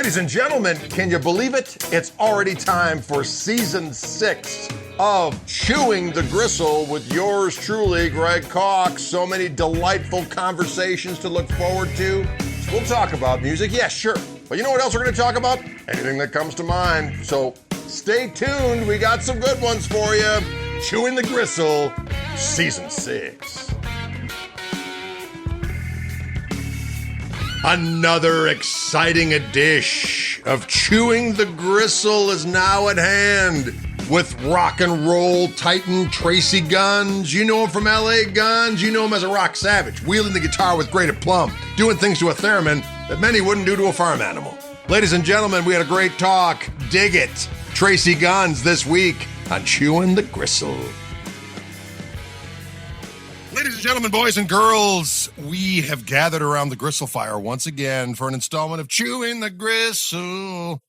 Ladies and gentlemen, can you believe it? It's already time for season 6 of Chewing the Gristle with yours truly, Greg Koch. So many delightful conversations to look forward to. We'll talk about music, yeah, sure. But you know what else we're going to talk about? Anything that comes to mind. So stay tuned. We got some good ones for you. Chewing the Gristle, season 6. Another exciting edition of Chewing the Gristle is now at hand with rock and roll titan Tracii Guns. You know him from LA Guns. You know him as a rock savage, wielding the guitar with great aplomb, doing things to a theremin that many wouldn't do to a farm animal. Ladies and gentlemen, we had a great talk. Dig it. Tracii Guns this week on Chewing the Gristle. Ladies and gentlemen, boys and girls, we have gathered around the gristle fire once again for an installment of Chewing the Gristle.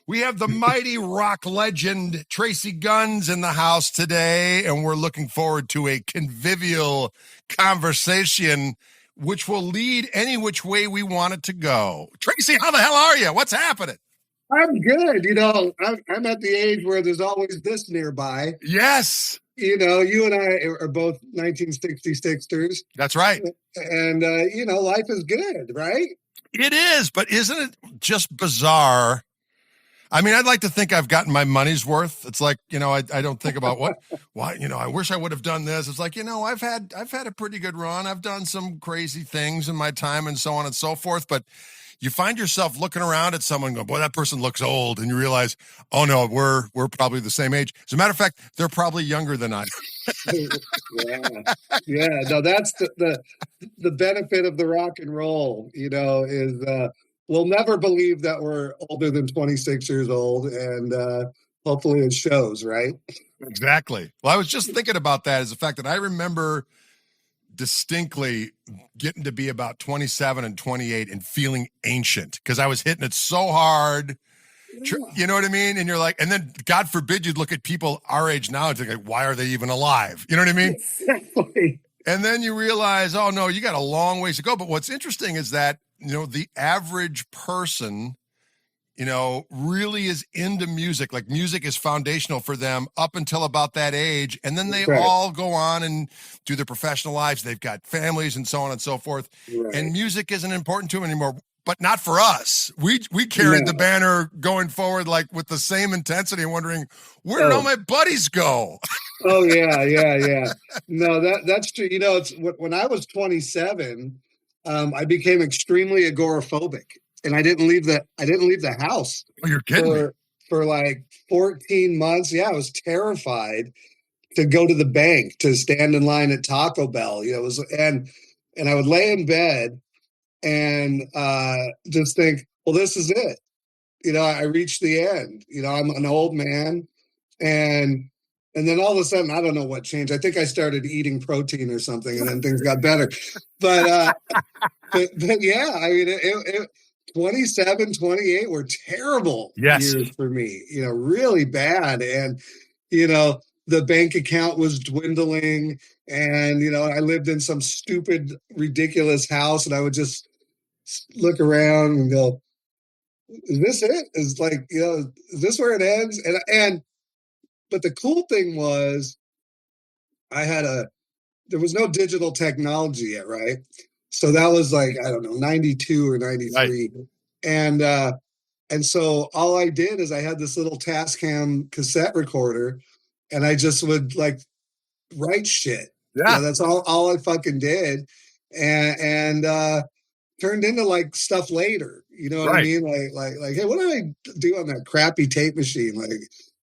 We have the mighty rock legend Tracii Guns in the house today, and we're looking forward to a convivial conversation which will lead any which way we want it to go. Tracii, how the hell are you? What's happening? I'm good. You know, I'm at the age where there's always this nearby. Yes. You know, you and I are both 1966ers. That's right. And, you know, life is good, right? It is, but isn't it just bizarre? I mean, I'd like to think I've gotten my money's worth. It's like, you know, I don't think about why, you know, I wish I would have done this. It's like, you know, I've had a pretty good run. I've done some crazy things in my time and so on and so forth. But you find yourself looking around at someone and go, boy, that person looks old. And you realize, oh no, we're probably the same age. As a matter of fact, they're probably younger than I. Yeah. No, that's the benefit of the rock and roll, you know, is, we'll never believe that we're older than 26 years old, and hopefully it shows, right? Exactly. Well, I was just thinking about that as the fact that I remember distinctly getting to be about 27 and 28 and feeling ancient because I was hitting it so hard. Yeah. You know what I mean? And you're like, and then God forbid you'd look at people our age now and think, like, why are they even alive? You know what I mean? Exactly. And then you realize, oh no, you got a long ways to go. But what's interesting is that, you know, the average person, you know, really is into music. Like music is foundational for them up until about that age. And then they all go on and do their professional lives. They've got families and so on and so forth. Right. And music isn't important to them anymore, but not for us. We carried the banner going forward, like with the same intensity and wondering, where did all my buddies go? Oh yeah. No, that's true. You know, it's when I was 27, I became extremely agoraphobic, and I didn't leave the house. Oh, you're kidding me. For like 14 months. Yeah, I was terrified to go to the bank, to stand in line at Taco Bell. You know, it was, and I would lay in bed and just think, well, this is it. You know, I reached the end. You know, I'm an old man, and then all of a sudden, I don't know what changed. I think I started eating protein or something, and then things got better. But yeah, I mean, 27, 28 were terrible years for me, you know, really bad. And, you know, the bank account was dwindling, and, you know, I lived in some stupid, ridiculous house, and I would just look around and go, is this it? Is like, you know, is this where it ends? But the cool thing was there was no digital technology yet, right? So that was like, I don't know, 92 or 93. Right. And so all I did is I had this little Tascam cassette recorder, and I just would like write shit. Yeah. You know, that's all I fucking did. And turned into like stuff later. You know what I mean? Like, hey, what did I do on that crappy tape machine? Like,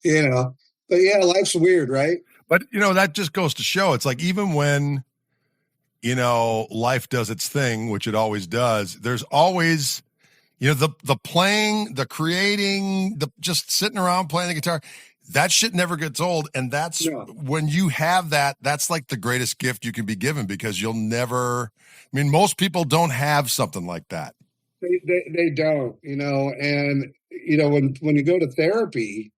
you know. But yeah, life's weird, right? But, you know, that just goes to show it's like even when, you know, life does its thing, which it always does, there's always, you know, the playing, the creating, the just sitting around playing the guitar, that shit never gets old. And that's when you have that, that's like the greatest gift you can be given, because you'll never, I mean, most people don't have something like that. They don't, you know, and, you know, when you go to therapy,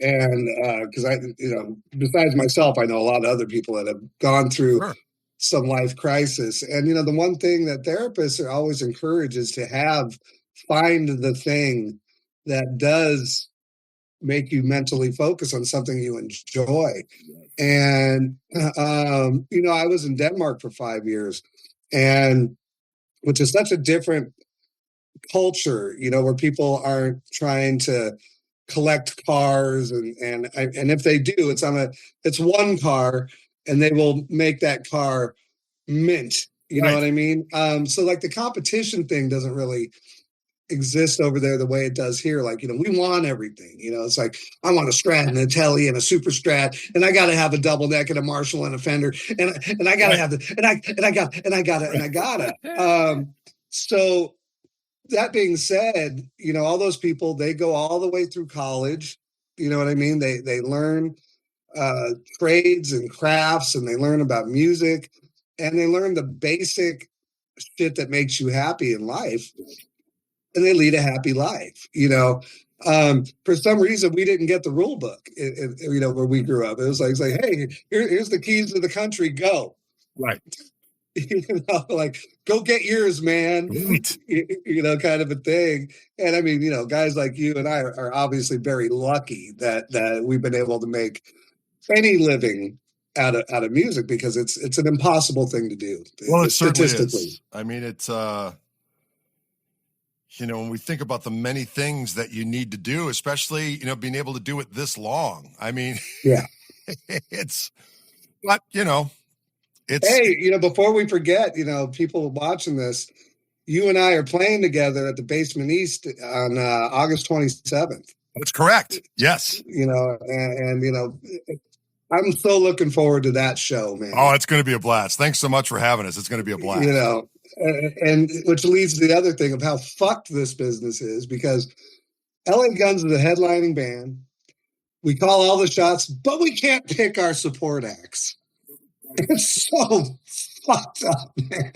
and because I, you know, besides myself, I know a lot of other people that have gone through some life crisis. And, you know, the one thing that therapists are always encouraged is to have find the thing that does make you mentally focus on something you enjoy. And, I was in Denmark for 5 years, and which is such a different culture, where people aren't trying to collect cars, and if they do, it's one car, and they will make that car mint. You know what I mean? So like the competition thing doesn't really exist over there the way it does here. Like, we want everything. It's like, I want a Strat and a Telly and a Super Strat, and I got to have a double neck and a Marshall and a Fender, and I got to have I gotta. So that being said, all those people, they go all the way through college. You know what I mean? They learn trades and crafts, and they learn about music, and they learn the basic shit that makes you happy in life, and they lead a happy life. For some reason, we didn't get the rule book, where we grew up. It was like, hey, here's the keys to the country, go. Right. Like, go get yours, man. Right. Kind of a thing. And I mean, guys like you and I are obviously very lucky that we've been able to make any living out of music, because it's an impossible thing to do. Well, it certainly is. I mean, it's when we think about the many things that you need to do, especially being able to do it this long. I mean, yeah, it's but it's, hey, before we forget, people watching this, you and I are playing together at the Basement East on August 27th. That's correct. Yes. And I'm so looking forward to that show, man. Oh, it's going to be a blast. Thanks so much for having us. It's going to be a blast. And which leads to the other thing of how fucked this business is, because LA Guns is a headlining band. We call all the shots, but we can't pick our support acts. It's so fucked up, man.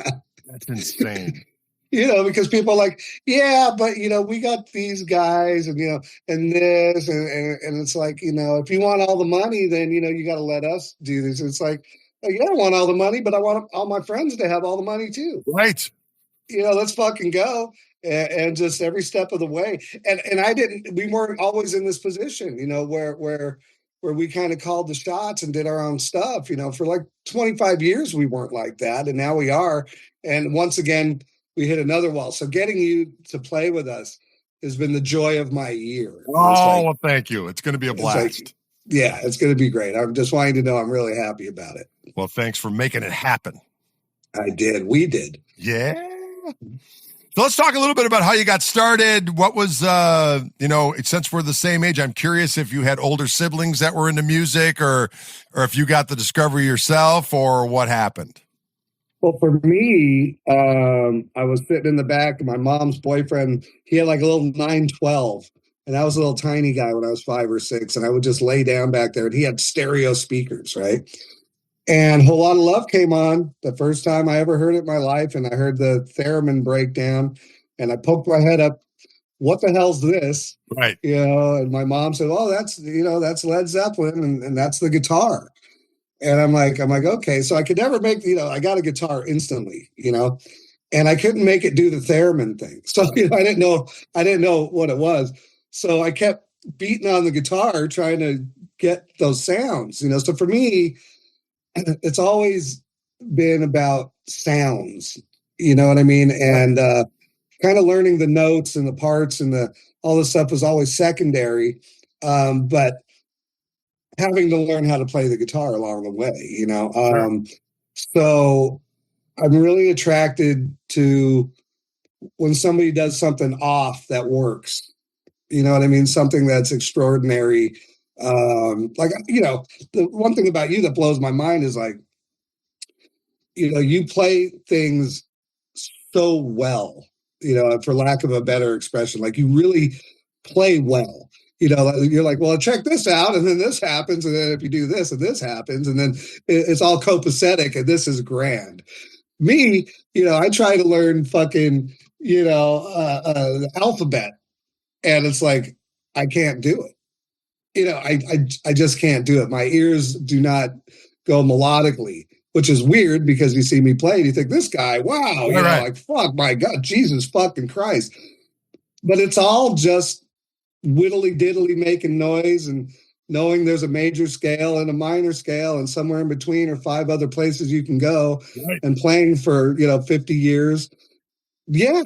That's insane. Because people are like, yeah, but we got these guys, and and this, and it's like, if you want all the money, then you got to let us do this. It's like, yeah, I want all the money, but I want all my friends to have all the money too. Right. Let's fucking go, and just every step of the way. And we weren't always in this position, where we kind of called the shots and did our own stuff. For like 25 years we weren't like that, and now we are. And once again, we hit another wall. So getting you to play with us has been the joy of my year. Well, thank you. It's going to be a blast. Yeah, it's going to be great. I'm just wanting to know I'm really happy about it. Well, thanks for making it happen. I did. We did. Yeah. So let's talk a little bit about how you got started. What was, since we're the same age, I'm curious if you had older siblings that were into music, or if you got the discovery yourself, or what happened. Well, for me, I was sitting in the back, and my mom's boyfriend, he had like a little 912, and I was a little tiny guy when I was 5 or 6, and I would just lay down back there, and he had stereo speakers, right? And Lotta Love came on the first time I ever heard it in my life, and I heard the theremin breakdown, and I poked my head up. What the hell's this? Right. And my mom said, "Oh, that's Led Zeppelin, and that's the guitar." And I'm like, okay. So I could never make, I got a guitar instantly, and I couldn't make it do the theremin thing. So, I didn't know what it was. So I kept beating on the guitar, trying to get those sounds, So for me, it's always been about sounds, you know what I mean? And kind of learning the notes and the parts and all this stuff was always secondary. But having to learn how to play the guitar along the way, Sure. So I'm really attracted to when somebody does something off that works, you know what I mean? Something that's extraordinary. The one thing about you that blows my mind is like, you play things so well, for lack of a better expression, like you really play well. You're like, well, check this out, and then this happens, and then if you do this, and this happens, and then it's all copacetic, and this is grand. Me, I try to learn fucking, the alphabet, and it's like I can't do it. I just can't do it. My ears do not go melodically, which is weird because you see me play and you think, this guy, wow, Right. like, fuck, my God, Jesus fucking Christ. but it's all just whittly diddly making noise and knowing there's a major scale and a minor scale, and somewhere in between are 5 other places you can go, Right. and playing for 50 years. Yeah,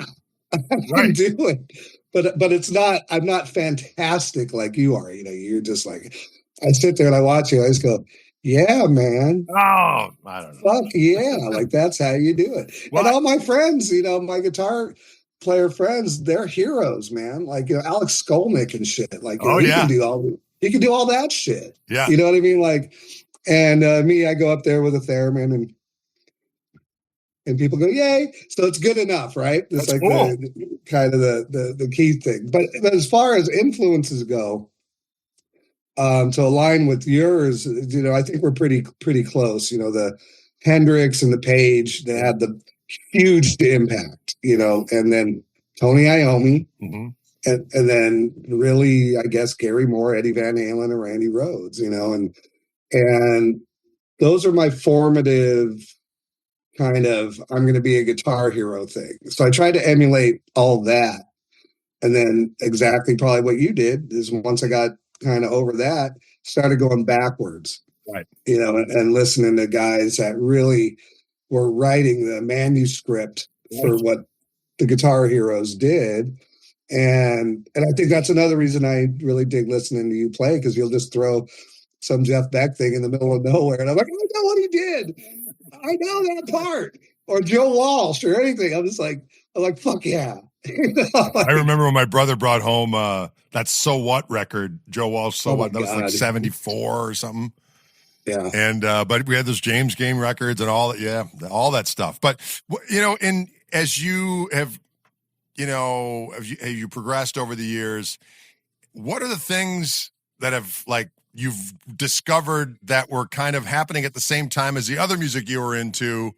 I can do it, but it's not. I'm not fantastic like you are. You're just like, I sit there and I watch you. I just go, yeah, man. Oh, I don't know. Fuck yeah, like that's how you do it. Well, And all my friends, my guitar player friends, they're heroes, man. Like Alex Skolnick and shit. Like he can do all that shit. Yeah. You know what I mean? Like, and me, I go up there with a theremin and people go, yay. So it's good enough, right? It's That's like cool. the kind of the key thing. But as far as influences go, to align with yours, I think we're pretty close. The Hendrix and the Paige that had the huge impact, and then Tony Iommi, mm-hmm. and then really, I guess, Gary Moore, Eddie Van Halen, and Randy Rhoads, and those are my formative kind of, I'm going to be a guitar hero thing. So I tried to emulate all that. And then exactly probably what you did is once I got kind of over that, started going backwards, right? And listening to guys that really were writing the manuscript for what the guitar heroes did. And I think that's another reason I really dig listening to you play, because you'll just throw some Jeff Beck thing in the middle of nowhere. And I'm like, I know what he did. I know that part. Or Joe Walsh or anything. I'm like, fuck yeah. I remember when my brother brought home that So What record, Joe Walsh, So What. That was like 74 or something. Yeah. And but we had those James Game records and all that stuff. But and as you have, as you progressed over the years, what are the things that have you've discovered that were kind of happening at the same time as the other music you were into?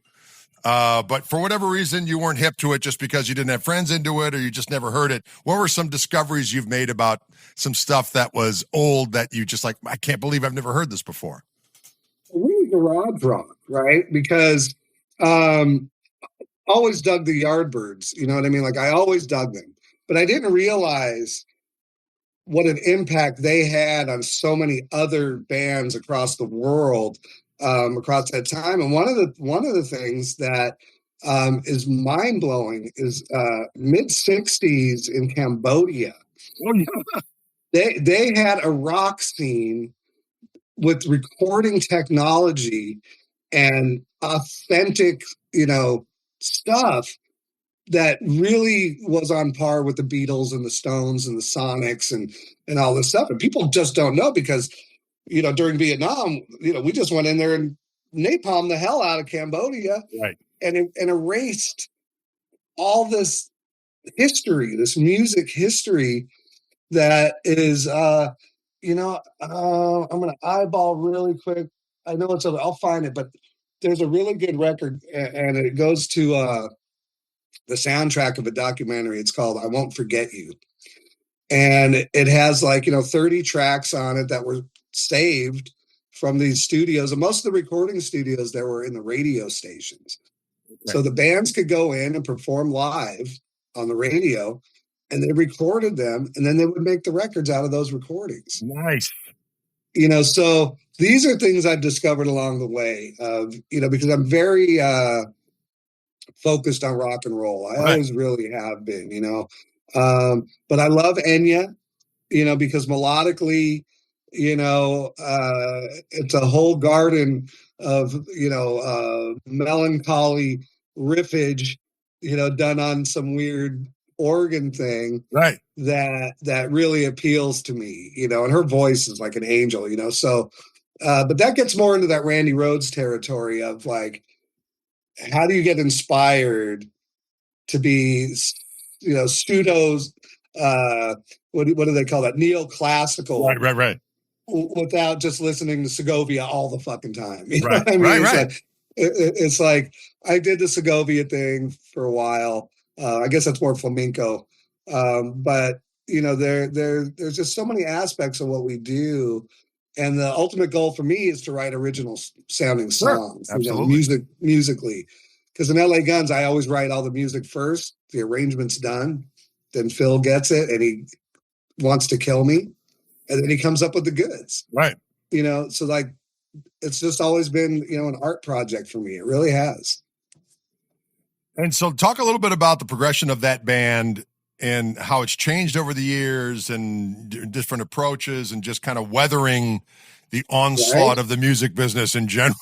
But for whatever reason, you weren't hip to it just because you didn't have friends into it or you just never heard it. What were some discoveries you've made about some stuff that was old that you just I can't believe I've never heard this before? Really garage rock, right? Because always dug the Yardbirds, you know what I mean? Like I always dug them, but I didn't realize what an impact they had on so many other bands across the world, across that time. And one of the things that is mind blowing is mid '60s in Cambodia. Oh, yeah. They had a rock scene with recording technology and authentic, stuff that really was on par with the Beatles and the Stones and the Sonics and all this stuff. And people just don't know because, during Vietnam, we just went in there and napalmed the hell out of Cambodia, right, and erased all this history, this music history that is, I'm going to eyeball really quick. I know I'll find it, but there's a really good record, and it goes to the soundtrack of a documentary. It's called I Won't Forget You. And it has 30 tracks on it that were saved from these studios. And most of the recording studios there were in the radio stations. Right. So the bands could go in and perform live on the radio, and they recorded them, and then they would make the records out of those recordings. Nice. So these are things I've discovered along the way of, because I'm very focused on rock and roll. I always really have been, but I love Enya, because melodically, it's a whole garden of, melancholy riffage, done on some weird organ thing. Right. That really appeals to me, and her voice is like an angel, so, but that gets more into that Randy Rhoads territory of how do you get inspired to be, pseudos, what do they call that? Neoclassical. Right. Without just listening to Segovia all the fucking time. You know right. what I mean? Right. It's like I did the Segovia thing for a while. I guess that's more flamenco. But there's just so many aspects of what we do. And the ultimate goal for me is to write original sounding songs, musically. Because in LA Guns, I always write all the music first, the arrangement's done. then Phil gets it and he wants to kill me. And then he comes up with the goods. Right. You know, so like, it's just always been, you know, an art project for me. It really has. And so talk a little bit about the progression of that band and how it's changed over the years and different approaches and just kind of weathering the onslaught of the music business in general.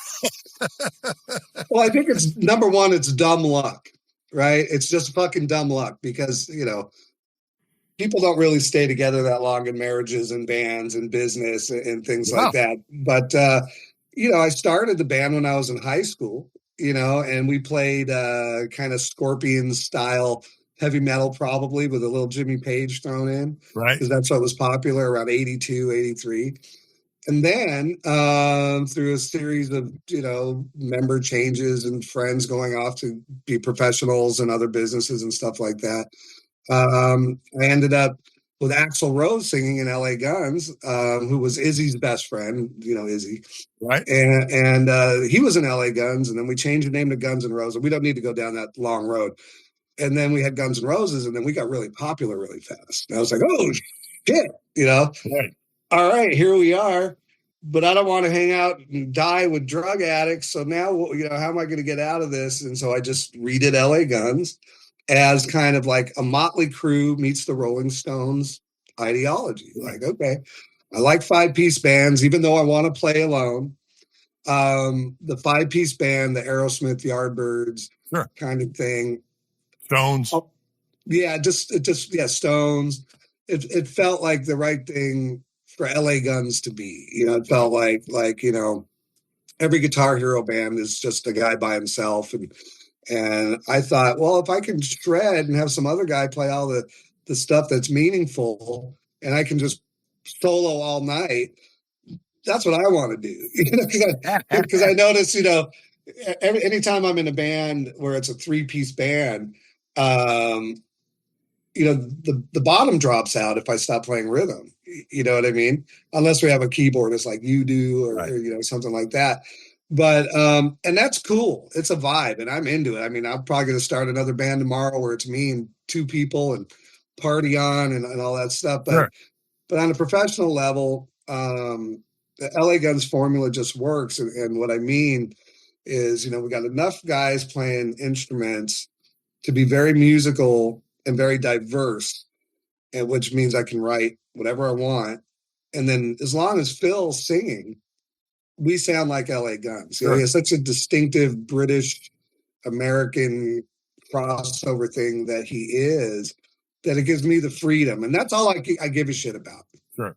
Well, I think it's number one, it's dumb luck, right? It's just fucking dumb luck because, you know, people don't really stay together that long in marriages and bands and business and things like that. But, you know, I started the band when I was in high school, you know, and we played kind of Scorpion style heavy metal, probably with a little Jimmy Page thrown in. Right. Because that's what was popular around 82, 83. And then through a series of, you know, member changes and friends going off to be professionals and other businesses and stuff like that, I ended up with Axl Rose singing in LA Guns, who was Izzy's best friend, you know, Izzy. Right. And he was in LA Guns, and then we changed the name to Guns N' Roses. We don't need to go down that long road. And then we had Guns N' Roses, and then we got really popular really fast. And I was like, oh, shit, you know? Right. All right, here we are. But I don't want to hang out and die with drug addicts. So now, you know, how am I going to get out of this? And so I just redid LA Guns as kind of like a Motley Crue meets the Rolling Stones ideology. Like, okay, I like 5-piece bands, even though I want to play alone. The 5-piece band, the Aerosmith, Yardbirds kind of thing. Stones. Oh, yeah, Stones. It felt like the right thing for LA Guns to be. You know, it felt like, you know, every Guitar Hero band is just a guy by himself. And I thought, well, if I can shred and have some other guy play all the stuff that's meaningful and I can just solo all night, that's what I want to do. You know, because I notice, you know, anytime I'm in a band where it's a 3-piece band, you know, the bottom drops out if I stop playing rhythm. You know what I mean? Unless we have a keyboardist like you do or you know, something like that. But and that's cool. It's a vibe and I'm into it. I mean, I'm probably going to start another band tomorrow where it's me and 2 people and party on and all that stuff. But but on a professional level, the LA Guns formula just works. And what I mean is, you know, we got enough guys playing instruments to be very musical and very diverse, and which means I can write whatever I want. And then as long as Phil's singing, we sound like LA Guns. You know, he has such a distinctive British American crossover thing that he is, that it gives me the freedom. And that's all I give a shit about.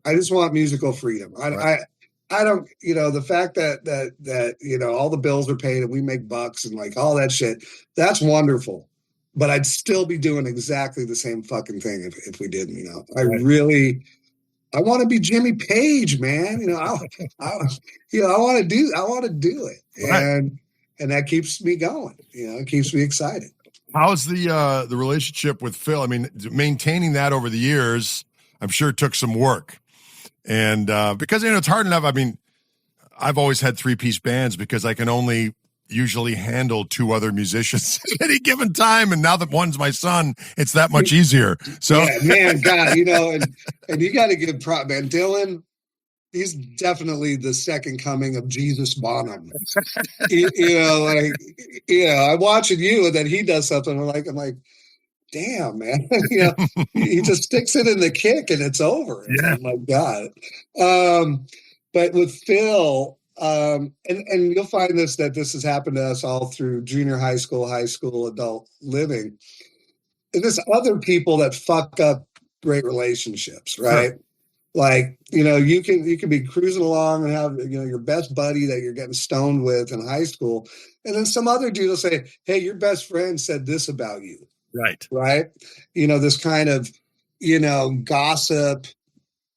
I just want musical freedom. I don't, you know, the fact that, you know, all the bills are paid and we make bucks and like all that shit, that's wonderful. But I'd still be doing exactly the same fucking thing if we didn't, you know. I want to be Jimmy Page, man. You know, I want to do it. And that keeps me going. You know, it keeps me excited. How's the relationship with Phil? I mean, maintaining that over the years, I'm sure it took some work. And because, you know, it's hard enough. I mean, I've always had 3-piece bands because I can only usually handle 2 other musicians at any given time. And now that one's my son, it's that much easier. So, yeah, man, God, you know, and you got to give prop, man. Dylan, he's definitely the second coming of Jesus Bonham. you know, like, you know, I'm watching you and then he does something. I'm like, damn, man. You know, he just sticks it in the kick and it's over. Yeah. Oh my God. But with Phil, and you'll find that this has happened to us all through junior high school, adult living. And there's other people that fuck up great relationships, right? Like, you know, you can be cruising along and have, you know, your best buddy that you're getting stoned with in high school. And then some other dude will say, hey, your best friend said this about you. Right. You know, this kind of, you know, gossip,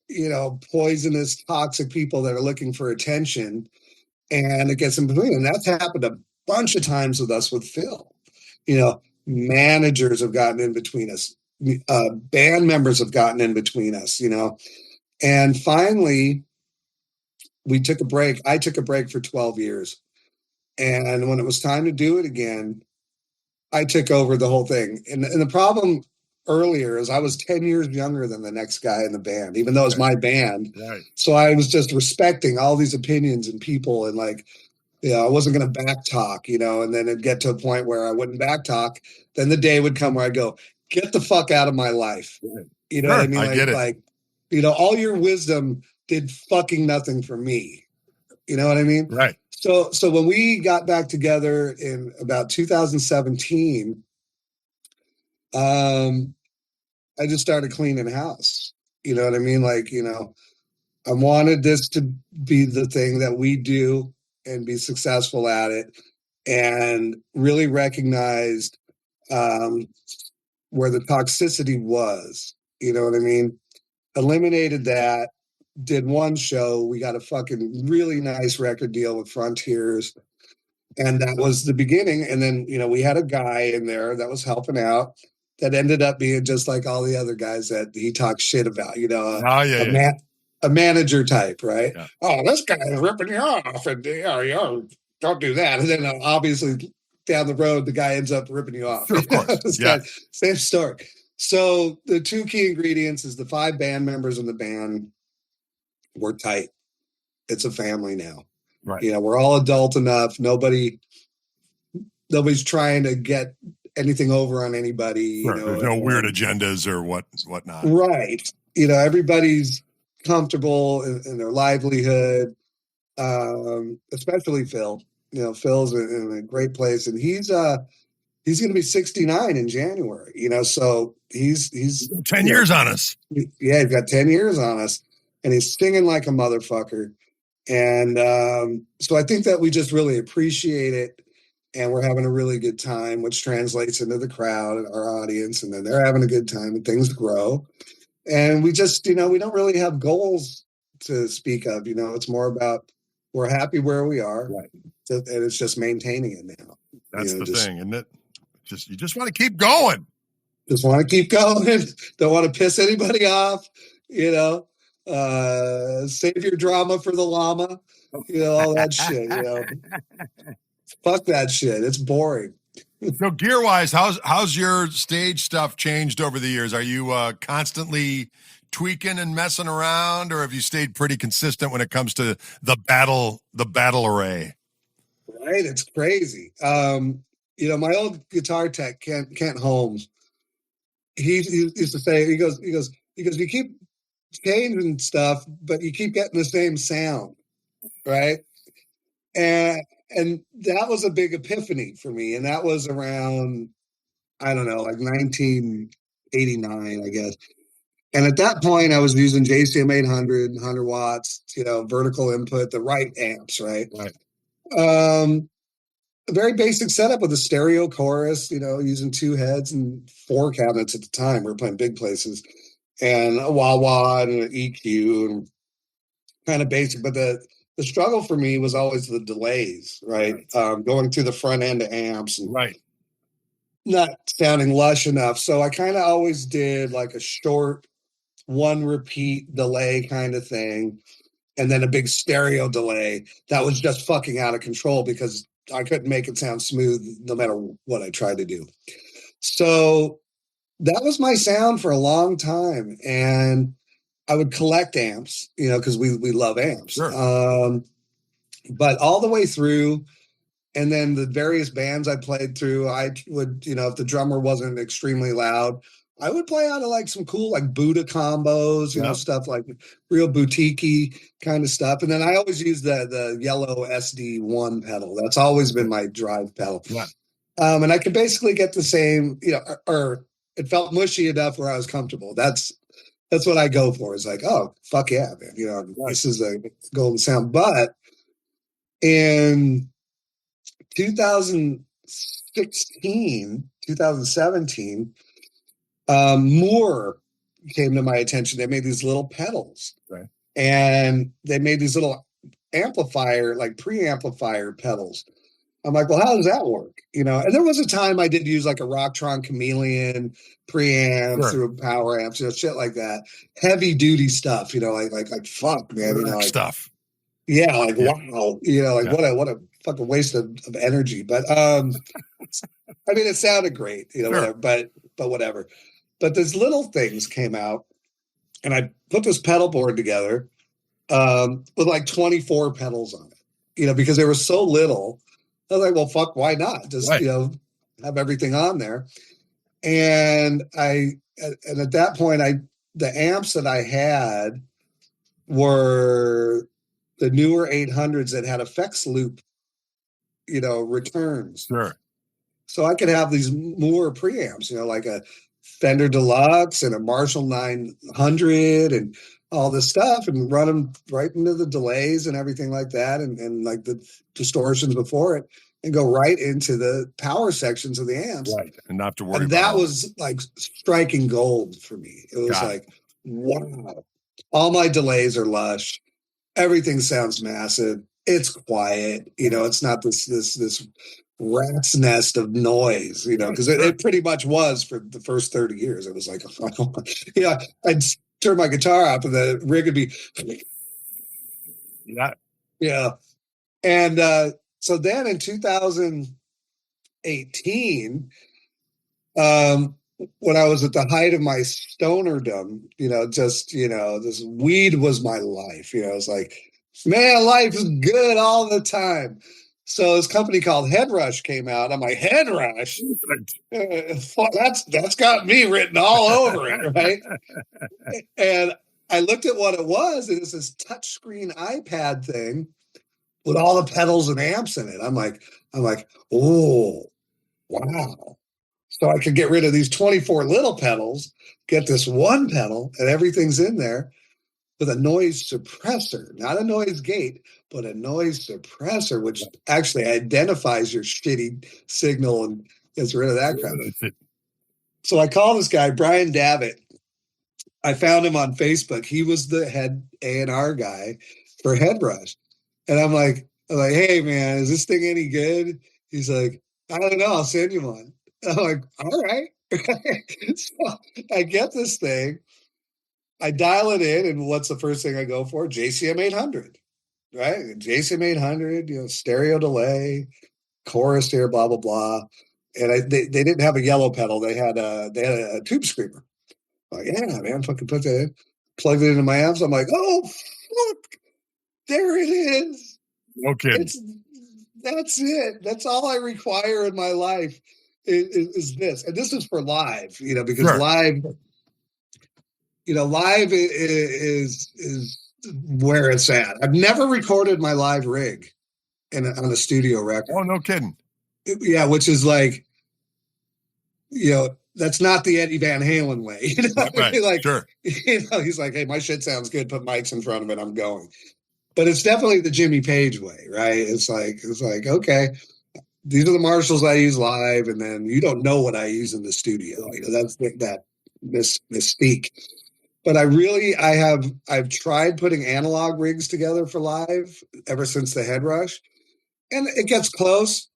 you know, poisonous, toxic people that are looking for attention, and it gets in between. And that's happened a bunch of times with us with Phil. You know, managers have gotten in between us. Band members have gotten in between us, you know. And finally, we took a break. I took a break for 12 years. And when it was time to do it again, I took over the whole thing. And the problem earlier is I was 10 years younger than the next guy in the band, even though it was my band. Right. So I was just respecting all these opinions and people, and like, I wasn't going to back talk, and then it'd get to a point where I wouldn't back talk. Then the day would come where I'd go, get the fuck out of my life. Right. You know what I mean? I get it. Like, all your wisdom did fucking nothing for me. You know what I mean? Right. So when we got back together in about 2017, I just started cleaning house. You know what I mean? Like, I wanted this to be the thing that we do and be successful at it, and really recognized where the toxicity was. You know what I mean? Eliminated that, did one show. We got a fucking really nice record deal with Frontiers. And that was the beginning. And then, we had a guy in there that was helping out that ended up being just like all the other guys that he talks shit about, a manager type, right? Yeah. Oh, this guy is ripping you off, and don't do that. And then obviously down the road, the guy ends up ripping you off. Of course. Yeah. Same story. So the two key ingredients is the 5 band members in the band. We're tight. It's a family now. Right. We're all adult enough. Nobody's trying to get anything over on anybody. Sure. There's no weird agendas or whatnot. Right. Everybody's comfortable in their livelihood, especially Phil. Phil's in a great place, and he's going to be 69 in January. So he's 10 years on us. Yeah, he's got 10 years on us, and he's singing like a motherfucker. And so I think that we just really appreciate it, and we're having a really good time, which translates into the crowd and our audience, and then they're having a good time, and things grow. And we just, we don't really have goals to speak of. It's more about we're happy where we are, right, and it's just maintaining it now. That's the thing, isn't it? You just want to keep going. Just want to keep going. Don't want to piss anybody off. Save your drama for the llama. All that shit. Fuck that shit. It's boring. So gear-wise, how's your stage stuff changed over the years? Are you constantly tweaking and messing around, or have you stayed pretty consistent when it comes to the battle array? Right, it's crazy. My old guitar tech, Kent Holmes, he used to say, he goes, you keep changing stuff, but you keep getting the same sound, right? And that was a big epiphany for me. And that was around, I don't know, like 1989, I guess. And at that point, I was using JCM 800, 100 watts, vertical input, the right amps, right? Right. A very basic setup with a stereo chorus, using 2 heads and 4 cabinets at the time. We were playing big places. And a wah-wah and an EQ, and kind of basic. But the struggle for me was always the delays, right? Going through the front end of amps and not sounding lush enough. So I kind of always did like a short 1 repeat delay kind of thing, and then a big stereo delay that was just fucking out of control because I couldn't make it sound smooth no matter what I tried to do. So that was my sound for a long time. And I would collect amps, because we love amps. Sure. But all the way through, and then the various bands I played through, I would, if the drummer wasn't extremely loud, I would play out of like some cool like Buddha combos, stuff like real boutique-y kind of stuff. And then I always use the yellow SD1 pedal. That's always been my drive pedal. Yeah. And I could basically get the same, or it felt mushy enough where I was comfortable. That's what I go for. It's like, oh, fuck yeah, man. This is a golden sound. But in 2017, Moore came to my attention. They made these little pedals. Right. And they made these little amplifier, like preamplifier pedals. I'm like, well, how does that work? And there was a time I did use like a Rocktron Chameleon preamp through power amps, shit like that. Heavy duty stuff, like fuck, man, like stuff. Yeah, like wow, what a fucking waste of energy. But I mean, it sounded great, whatever. But whatever. But these little things came out, and I put this pedal board together with like 24 pedals on it, because they were so little. I was like, well, fuck, why not? Just, have everything on there. And at that point, the amps that I had were the newer 800s that had effects loop, returns. Sure. So I could have these Moore preamps, like a Fender Deluxe and a Marshall 900 and all this stuff, and run them right into the delays and everything like that, and like the distortions before it, and go right into the power sections of the amps. Right, and not have to worry and about that was like striking gold for me. It was like, wow, all my delays are lush. Everything sounds massive. It's quiet. It's not this rat's nest of noise, because it pretty much was for the first 30 years. It was like, I'd turn my guitar up and the rig would be, And so then in 2018, when I was at the height of my stonerdom, this weed was my life. I was like, man, life is good all the time. So this company called Head Rush came out. I'm like, Head Rush? That's got me written all over it, right? And I looked at what it was, and it's this touchscreen iPad thing with all the pedals and amps in it. I'm like, oh, wow. So I could get rid of these 24 little pedals, get this one pedal, and everything's in there with a noise suppressor, not a noise gate, but a noise suppressor, which actually identifies your shitty signal and gets rid of that crap. So I called this guy, Brian Davitt. I found him on Facebook. He was the head A&R guy for Head Rush. And I'm like, hey, man, is this thing any good? He's like, I don't know. I'll send you one. I'm like, all right. So I get this thing. I dial it in, and what's the first thing I go for? JCM 800, right? JCM 800, stereo delay, chorus here, blah, blah, blah. And they didn't have a yellow pedal. They had a tube screamer. Like, yeah, man, fucking put that in. Plugged it into my amps. I'm like, oh, fuck. There it is. No kidding. That's it. That's all I require in my life is this. And this is for live, because live, live is where it's at. I've never recorded my live rig on a studio record. Oh, no kidding. Yeah, which is like, that's not the Eddie Van Halen way. Right. Like, sure. He's like, hey, my shit sounds good. Put mics in front of it. I'm going. But it's definitely the Jimmy Page way, right? It's like, okay, these are the Marshalls I use live, and then you don't know what I use in the studio. That's that mystique. But I've tried putting analog rigs together for live ever since the Head Rush, and it gets close.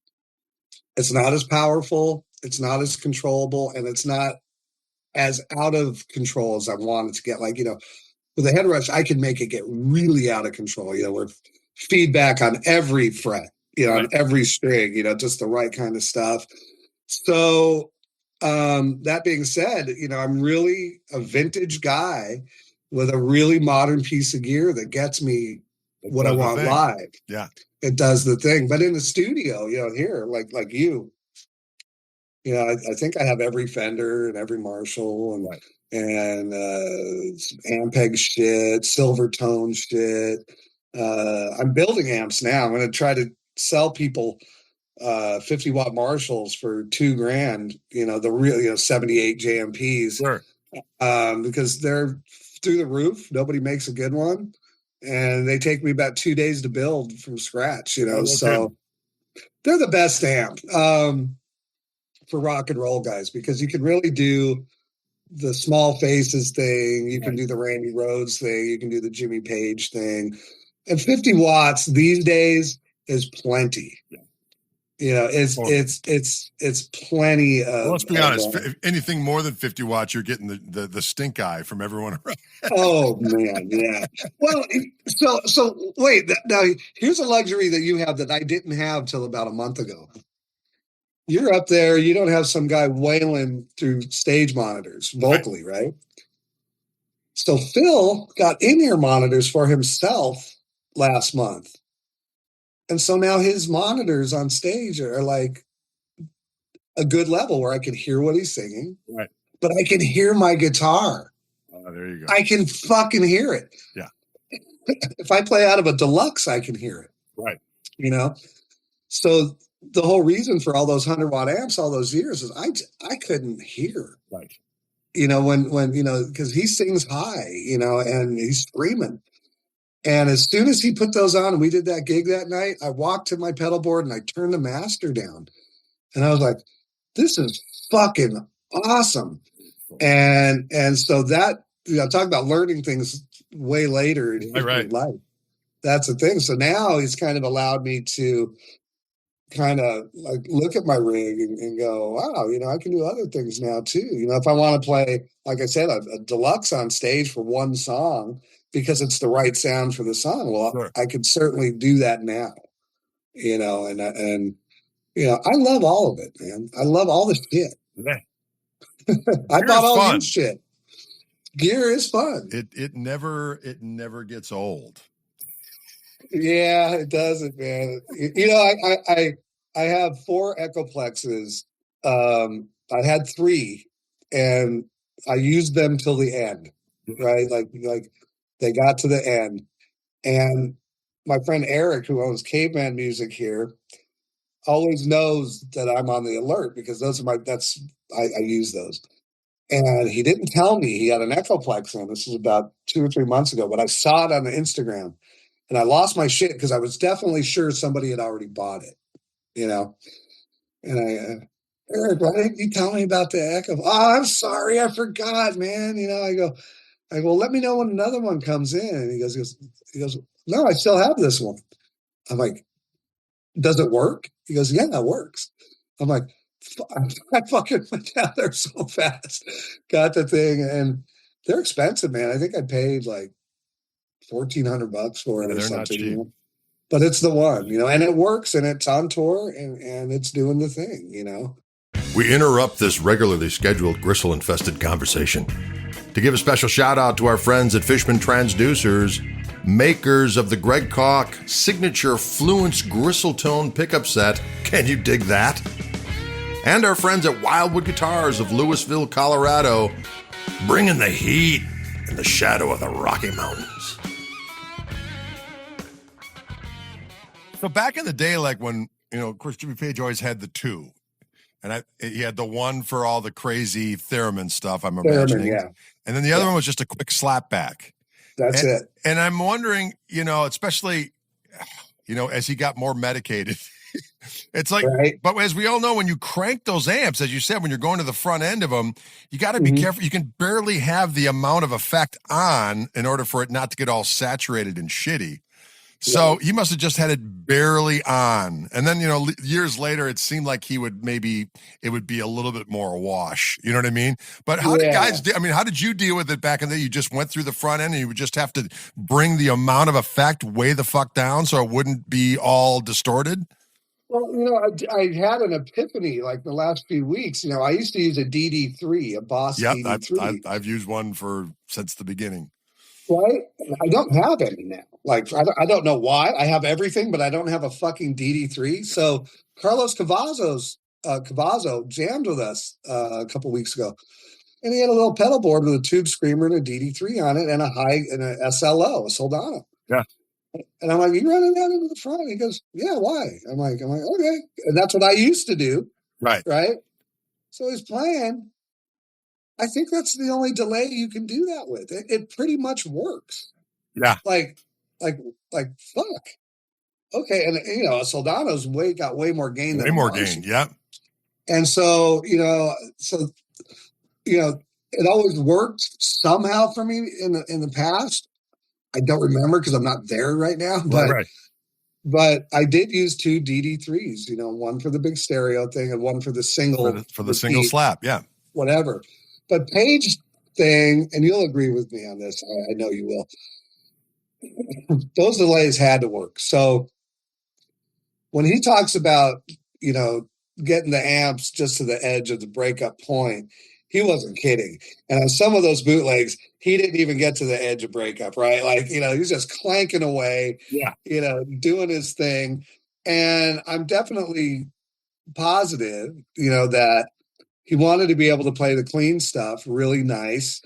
It's not as powerful, it's not as controllable, and it's not as out of control as I wanted to get. Like, with the Head Rush, I can make it get really out of control, where feedback on every fret, on every string, just the right kind of stuff. So that being said, I'm really a vintage guy with a really modern piece of gear that gets me what I want live. Yeah. It does the thing. But in the studio, here, like you, I think I have every Fender and every Marshall and Ampeg shit, silver tone shit. I'm building amps now. I'm going to try to sell people 50-watt Marshalls for $2,000, the real 78 JMPs. Sure. Because they're through the roof. Nobody makes a good one. And they take me about 2 days to build from scratch, so they're the best amp for rock and roll guys, because you can really do the Small Faces thing. You can do the Randy Rhoads thing. You can do the Jimmy Page thing. And 50 watts these days is plenty. Yeah. It's plenty of. Well, let's be honest. If anything more than 50 watts, you're getting the stink eye from everyone around. Oh man, yeah. Well, so wait. Now here's a luxury that you have that I didn't have till about a month ago. you're up there, you don't have some guy wailing through stage monitors vocally, right? So Phil got in-ear monitors for himself last month. And so now his monitors on stage are like a good level where I can hear what he's singing, Right. but I can hear my guitar. There you go. I can fucking hear it. Yeah. If I play out of a deluxe, I can hear it. Right. You know? So the whole reason for all those 100-watt amps all those years is I couldn't hear. Right. You know, when you know, because he sings high, you know, and he's screaming. And as soon as he put those on and we did that gig that night, I walked to my pedal board and I turned the master down. And I was like, this is fucking awesome. And so that, you know, talk about learning things way later in life. That's the thing. So now he's kind of allowed me to kind of like look at my rig and go, wow, you know, I can do other things now too. You know, if I want to play, like I said, a deluxe on stage for one song because it's the right sound for the song, well, sure. I could certainly do that now. You know, and you know, I love all of it, man. I love all the shit. Yeah. I bought all your shit. Gear is fun. It never gets old. Yeah, it doesn't, man. You know, I have 4 Echoplexes. I had 3, and I used them till the end, right? Like they got to the end. And my friend Eric, who owns Caveman Music here, always knows that I'm on the alert because those are I use those. And he didn't tell me he had an Echoplex on. This was about 2 or 3 months ago, but I saw it on the Instagram. And I lost my shit because I was definitely sure somebody had already bought it, you know? And Eric, why didn't you tell me about the Echo? Oh, I'm sorry. I forgot, man. You know, I go, well, let me know when another one comes in. And he goes, no, I still have this one. I'm like, does it work? He goes, yeah, that works. I'm like, I fucking went down there so fast, got the thing. And they're expensive, man. I think I paid like $1,400 for it or something. You know? But it's the one, you know, and it works and it's on tour and it's doing the thing, you know. We interrupt this regularly scheduled gristle-infested conversation to give a special shout out to our friends at Fishman Transducers, makers of the Greg Koch signature Fluence Gristle-tone pickup set. Can you dig that? And our friends at Wildwood Guitars of Louisville, Colorado, bringing the heat in the shadow of the Rocky Mountains. So back in the day, like when, you know, of course, Jimmy Page always had the 2. And he had the one for all the crazy theremin stuff, I'm imagining. Yeah. And then the other one was just a quick slap back. That's it. And I'm wondering, you know, especially, you know, as he got more medicated, it's like, right. But as we all know, when you crank those amps, as you said, when you're going to the front end of them, you got to be careful. You can barely have the amount of effect on in order for it not to get all saturated and shitty. So he must have just had it barely on. And then, you know, years later, it seemed like it would be a little bit more awash. You know what I mean? But how did guys how did you deal with it back in the day? You just went through the front end and you would just have to bring the amount of effect way the fuck down so it wouldn't be all distorted? Well, you know, I had an epiphany like the last few weeks. You know, I used to use a DD3, a Boss DD3. I've used one since the beginning. Right? I don't have any now. Like, I don't know why. I have everything, but I don't have a fucking DD3. So Carlos Cavazo jammed with us a couple weeks ago. And he had a little pedal board with a tube screamer and a DD3 on it and a SLO, a Soldano. Yeah. And I'm like, you running that into the front? He goes, yeah, why? I'm like, okay. And that's what I used to do. Right. Right? So he's playing. I think that's the only delay you can do that with. It pretty much works. Yeah. Like fuck. Okay, and you know, Soldano's got way more gain than more gain. Yeah. And so, you know, it always worked somehow for me in the past. I don't remember because I'm not there right now. But I did use 2 DD3s, you know, one for the big stereo thing and one for the single for the single slap, yeah. Whatever. But Paige thing, and you'll agree with me on this, I know you will. Those delays had to work. So when he talks about, you know, getting the amps just to the edge of the breakup point, he wasn't kidding. And on some of those bootlegs, he didn't even get to the edge of breakup, right? Like, you know, he was just clanking away, Yeah. you know, doing his thing. And I'm definitely positive, you know, that he wanted to be able to play the clean stuff really nice.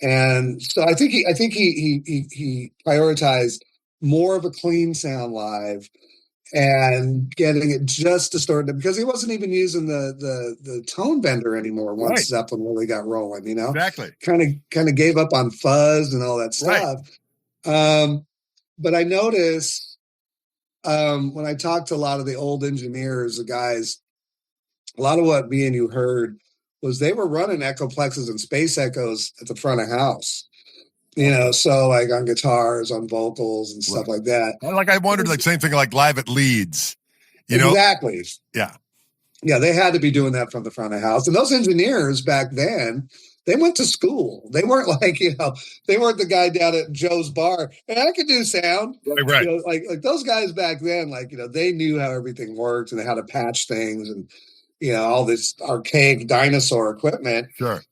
And so I think he prioritized more of a clean sound live and getting it just to start because he wasn't even using the tone bender anymore once Right. Zeppelin really got rolling, you know. Exactly. Kind of gave up on fuzz and all that Right. stuff. But I noticed when I talked to a lot of the old engineers, the guys, a lot of what me and you heard was they were running echoplexes and space echoes at the front of house. You know, so like on guitars, on vocals, and stuff like that. Like I wondered, like same thing, like live at Leeds. You know, exactly. Yeah. Yeah, they had to be doing that from the front of house. And those engineers back then, they went to school. They weren't like, you know, they weren't the guy down at Joe's bar. And I could do sound. Right. You know, like those guys back then, like, you know, they knew how everything worked and how to patch things and, you know, all this archaic dinosaur equipment. Sure.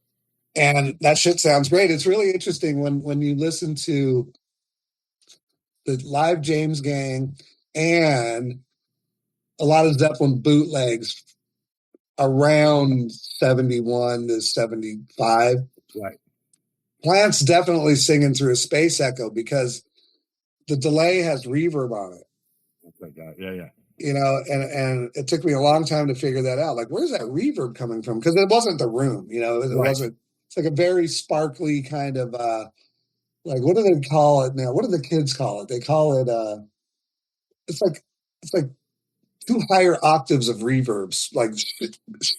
And that shit sounds great. It's really interesting when you listen to the live James Gang and a lot of Zeppelin bootlegs around 71 to 75. Right. Plant's definitely singing through a space echo because the delay has reverb on it. Like that. Yeah. You know, and it took me a long time to figure that out. Like, where's that reverb coming from? Because it wasn't the room, you know, it wasn't, it's like a very sparkly kind of, like, what do they call it now? What do the kids call it? They call it, it's like 2 higher octaves of reverbs, like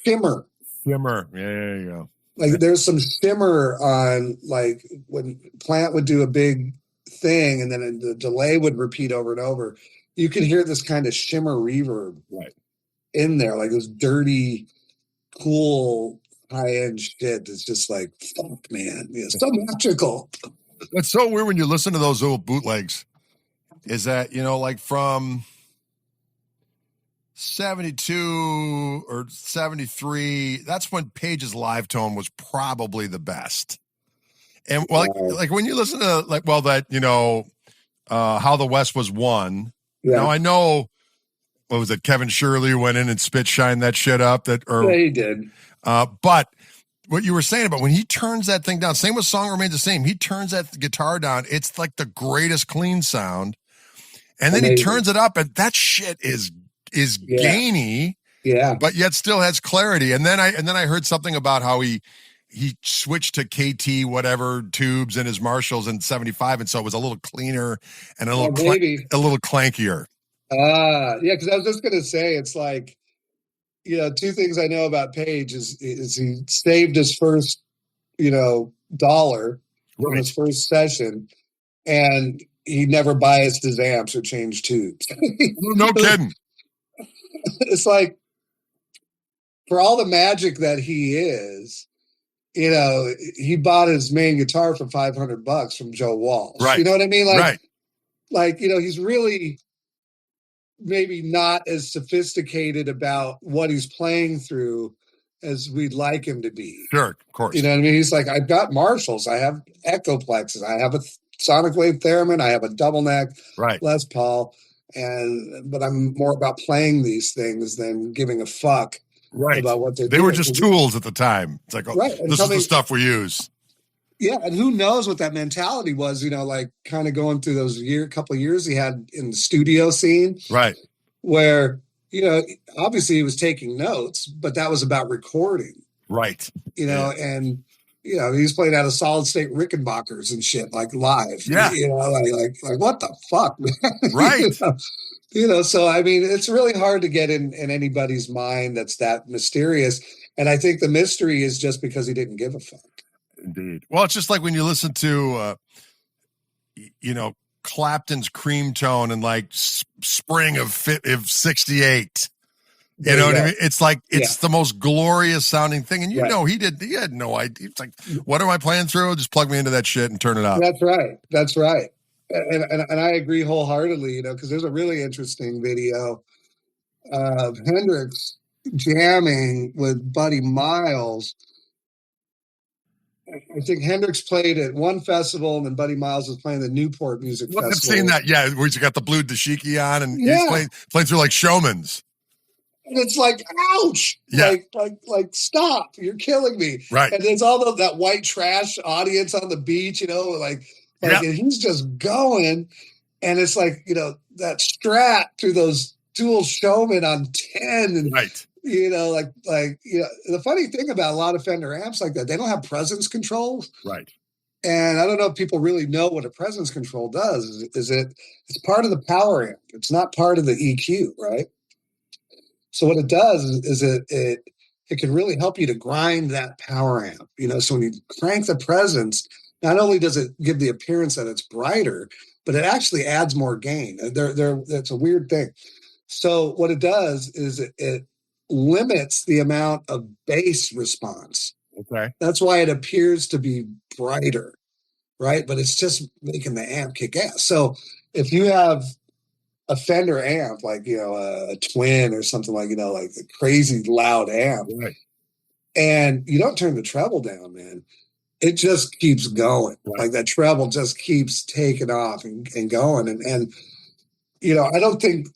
shimmer. Shimmer. Yeah, there you go. Like there's some shimmer on, like when Plant would do a big thing and then the delay would repeat over and over. You could hear this kind of shimmer reverb in there, like this dirty, cool, high-end shit. It's just like, fuck, man. Yeah, so magical. It's so weird when you listen to those old bootlegs, is that, you know, like from 72 or 73, that's when Paige's live tone was probably the best. And well, like when you listen to like, well, that, you know, How the West Was Won. Yeah. Now I know, what was it? Kevin Shirley went in and spit shined that shit up. Yeah, he did. But what you were saying about when he turns that thing down, same with Song Remains the Same. He turns that guitar down. It's like the greatest clean sound. And then he turns it up and that shit is gainy. Yeah. But yet still has clarity. And then I heard something about how he switched to KT whatever tubes in his Marshalls in 75, and so it was a little cleaner and a little clankier. Yeah, because I was just gonna say, it's like, you know, 2 things I know about Paige is he saved his first, you know, dollar from his first session, and he never biased his amps or changed tubes. No kidding. It's like, for all the magic that he is, you know, he bought his main guitar for $500 from Joe Walsh. Right. You know what I mean? Like, you know, he's really maybe not as sophisticated about what he's playing through as we'd like him to be. Sure, of course. You know what I mean? He's like, I've got Marshalls, I have Echoplexes, I have a sonic wave theremin, I have a double neck Les Paul, but I'm more about playing these things than giving a fuck about what they were just tools at the time. It's like, this is the stuff we use. Yeah, and who knows what that mentality was, you know, like kind of going through those couple of years he had in the studio scene. Right. Where, you know, obviously he was taking notes, but that was about recording. Right. You know, and, you know, he's playing out of solid state Rickenbackers and shit, like live. Yeah. You know, like what the fuck, man? Right. You know, so I mean, it's really hard to get in anybody's mind that's that mysterious. And I think the mystery is just because he didn't give a fuck. Indeed. Well, it's just like when you listen to, you know, Clapton's Cream Tone and like spring of 68. You know what I mean? It's like, it's the most glorious sounding thing. And you know, he had no idea. It's like, what am I playing through? Just plug me into that shit and turn it up. That's right. And I agree wholeheartedly, you know, because there's a really interesting video of Hendrix jamming with Buddy Miles. I think Hendrix played at one festival, and then Buddy Miles was playing the Newport Music Well, Festival. I've seen that. Yeah, where he's got the blue dashiki on, and Yeah. he's playing through like Showman's. And it's like, ouch! Yeah. Like, stop! You're killing me. Right. And there's all that white trash audience on the beach, you know, like Yep. and he's just going, and it's like, you know, that strat through those dual Showman on 10, and Right. you know, like you know, the funny thing about a lot of Fender amps like that, they don't have presence control. Right. And I don't know if people really know what a presence control does. It's part of the power amp. It's not part of the EQ, right? So what it does is it can really help you to grind that power amp. You know, so when you crank the presence, not only does it give the appearance that it's brighter, but it actually adds more gain. That's a weird thing. So what it does is it limits the amount of bass response. Okay. That's why it appears to be brighter, right? But it's just making the amp kick ass. So if you have a Fender amp, like, you know, a twin or something, like, you know, like a crazy loud amp, right, and you don't turn the treble down, man, it just keeps going. Right. Like that treble just keeps taking off and going. And, you know, I don't think,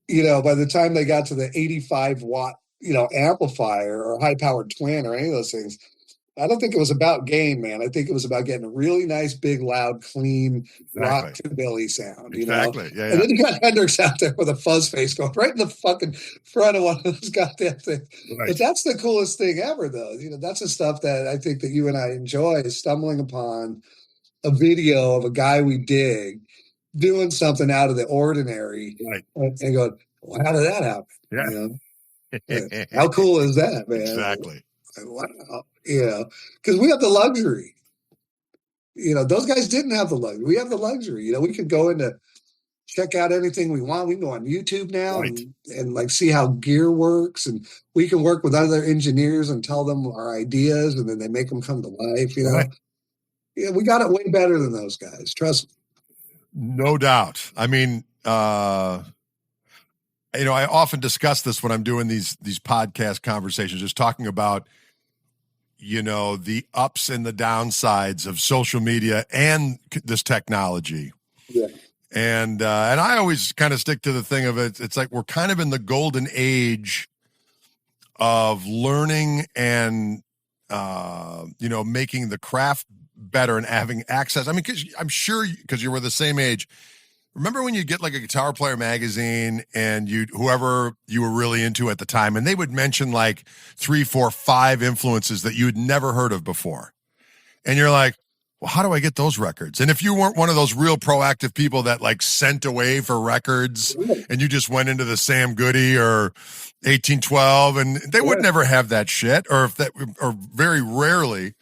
you know, by the time they got to the 85 watt, you know, amplifier or high powered twin or any of those things, I don't think it was about gain, man. I think it was about getting a really nice, big, loud, clean rockabilly sound. You know? Yeah. And then you got Hendrix out there with a fuzz face going right in the fucking front of one of those goddamn things. Right. But that's the coolest thing ever, though. You know, that's the stuff that I think that you and I enjoy, is stumbling upon a video of a guy we dig doing something out of the ordinary, Right. and going, well, how did that happen? Yeah. You know? How cool is that, man? Exactly. Wow. You know, because we have the luxury. You know, those guys didn't have the luxury. We have the luxury. You know, we could go into check out anything we want. We can go on YouTube now, Right. and like see how gear works, and we can work with other engineers and tell them our ideas, and then they make them come to life. You know, Right. Yeah, we got it way better than those guys. Trust me. No doubt. I mean, you know, I often discuss this when I'm doing these podcast conversations, just talking about, you know, the ups and the downsides of social media and this technology. Yeah. And I always kind of stick to the thing of it. It's like we're kind of in the golden age of learning and, you know, making the craft better and having access. I mean, because I'm sure, because you were the same age. Remember when you get like a Guitar Player magazine and whoever you were really into at the time, and they would mention like 3, 4, 5 influences that you had never heard of before. And you're like, well, how do I get those records? And if you weren't one of those real proactive people that like sent away for records, and you just went into the Sam Goody or 1812, and they would never have that shit, or very rarely.